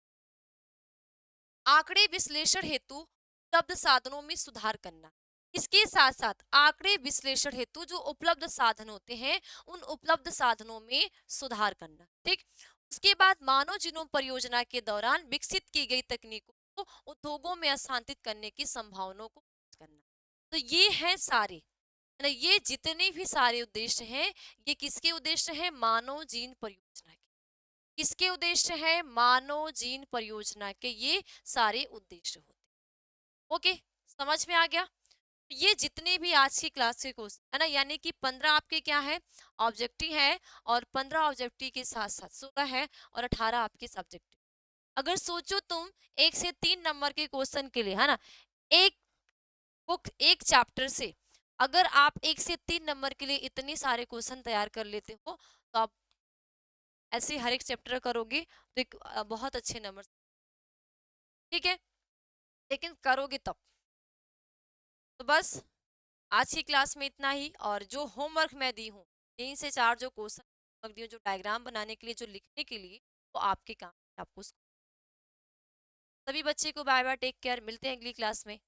Speaker 1: आंकड़े विश्लेषण हेतु उपलब्ध साधनों में सुधार करना। इसके साथ साथ आंकड़े विश्लेषण हेतु जो उपलब्ध साधन होते हैं, उन उपलब्ध साधनों में सुधार करना। ठीक, उसके बाद मानव जीनोम परियोजना के दौरान विकसित की गई तकनीकों को उद्योगों में हस्तांतरित करने की संभावनाओं को करना। तो ये है सारे, है ना, ये जितने भी सारे उद्देश्य हैं, ये किसके उद्देश्य हैं, मानव जीन परियोजना के। किसके उद्देश्य है, मानव जीन परियोजना के ये सारे उद्देश्य होते हैं। ओके, समझ में आ गया। ये जितने भी आज की क्लास के क्वेश्चन है ना, यानी कि 15 आपके क्या है, ऑब्जेक्टिव है, और 15 ऑब्जेक्टिव के साथ साथ 16 है, और 18 आपके सब्जेक्टिव। अगर सोचो तुम 1 से 3 नंबर के क्वेश्चन के लिए, है ना, एक बुक, एक चैप्टर से अगर आप 1 से 3 नंबर के लिए इतने सारे क्वेश्चन तैयार कर लेते हो, तो आप ऐसे हर एक चैप्टर करोगे तो एक बहुत अच्छे नंबर। ठीक है, लेकिन करोगे तब। तो बस आज की क्लास में इतना ही, और जो होमवर्क मैं दी हूँ, 3 से 4 जो क्वेश्चन दी हूँ, जो डायग्राम बनाने के लिए, जो लिखने के लिए, वो आपके काम है। आपको सभी बच्चे को बाय बाय, टेक केयर, मिलते हैं अगली क्लास में।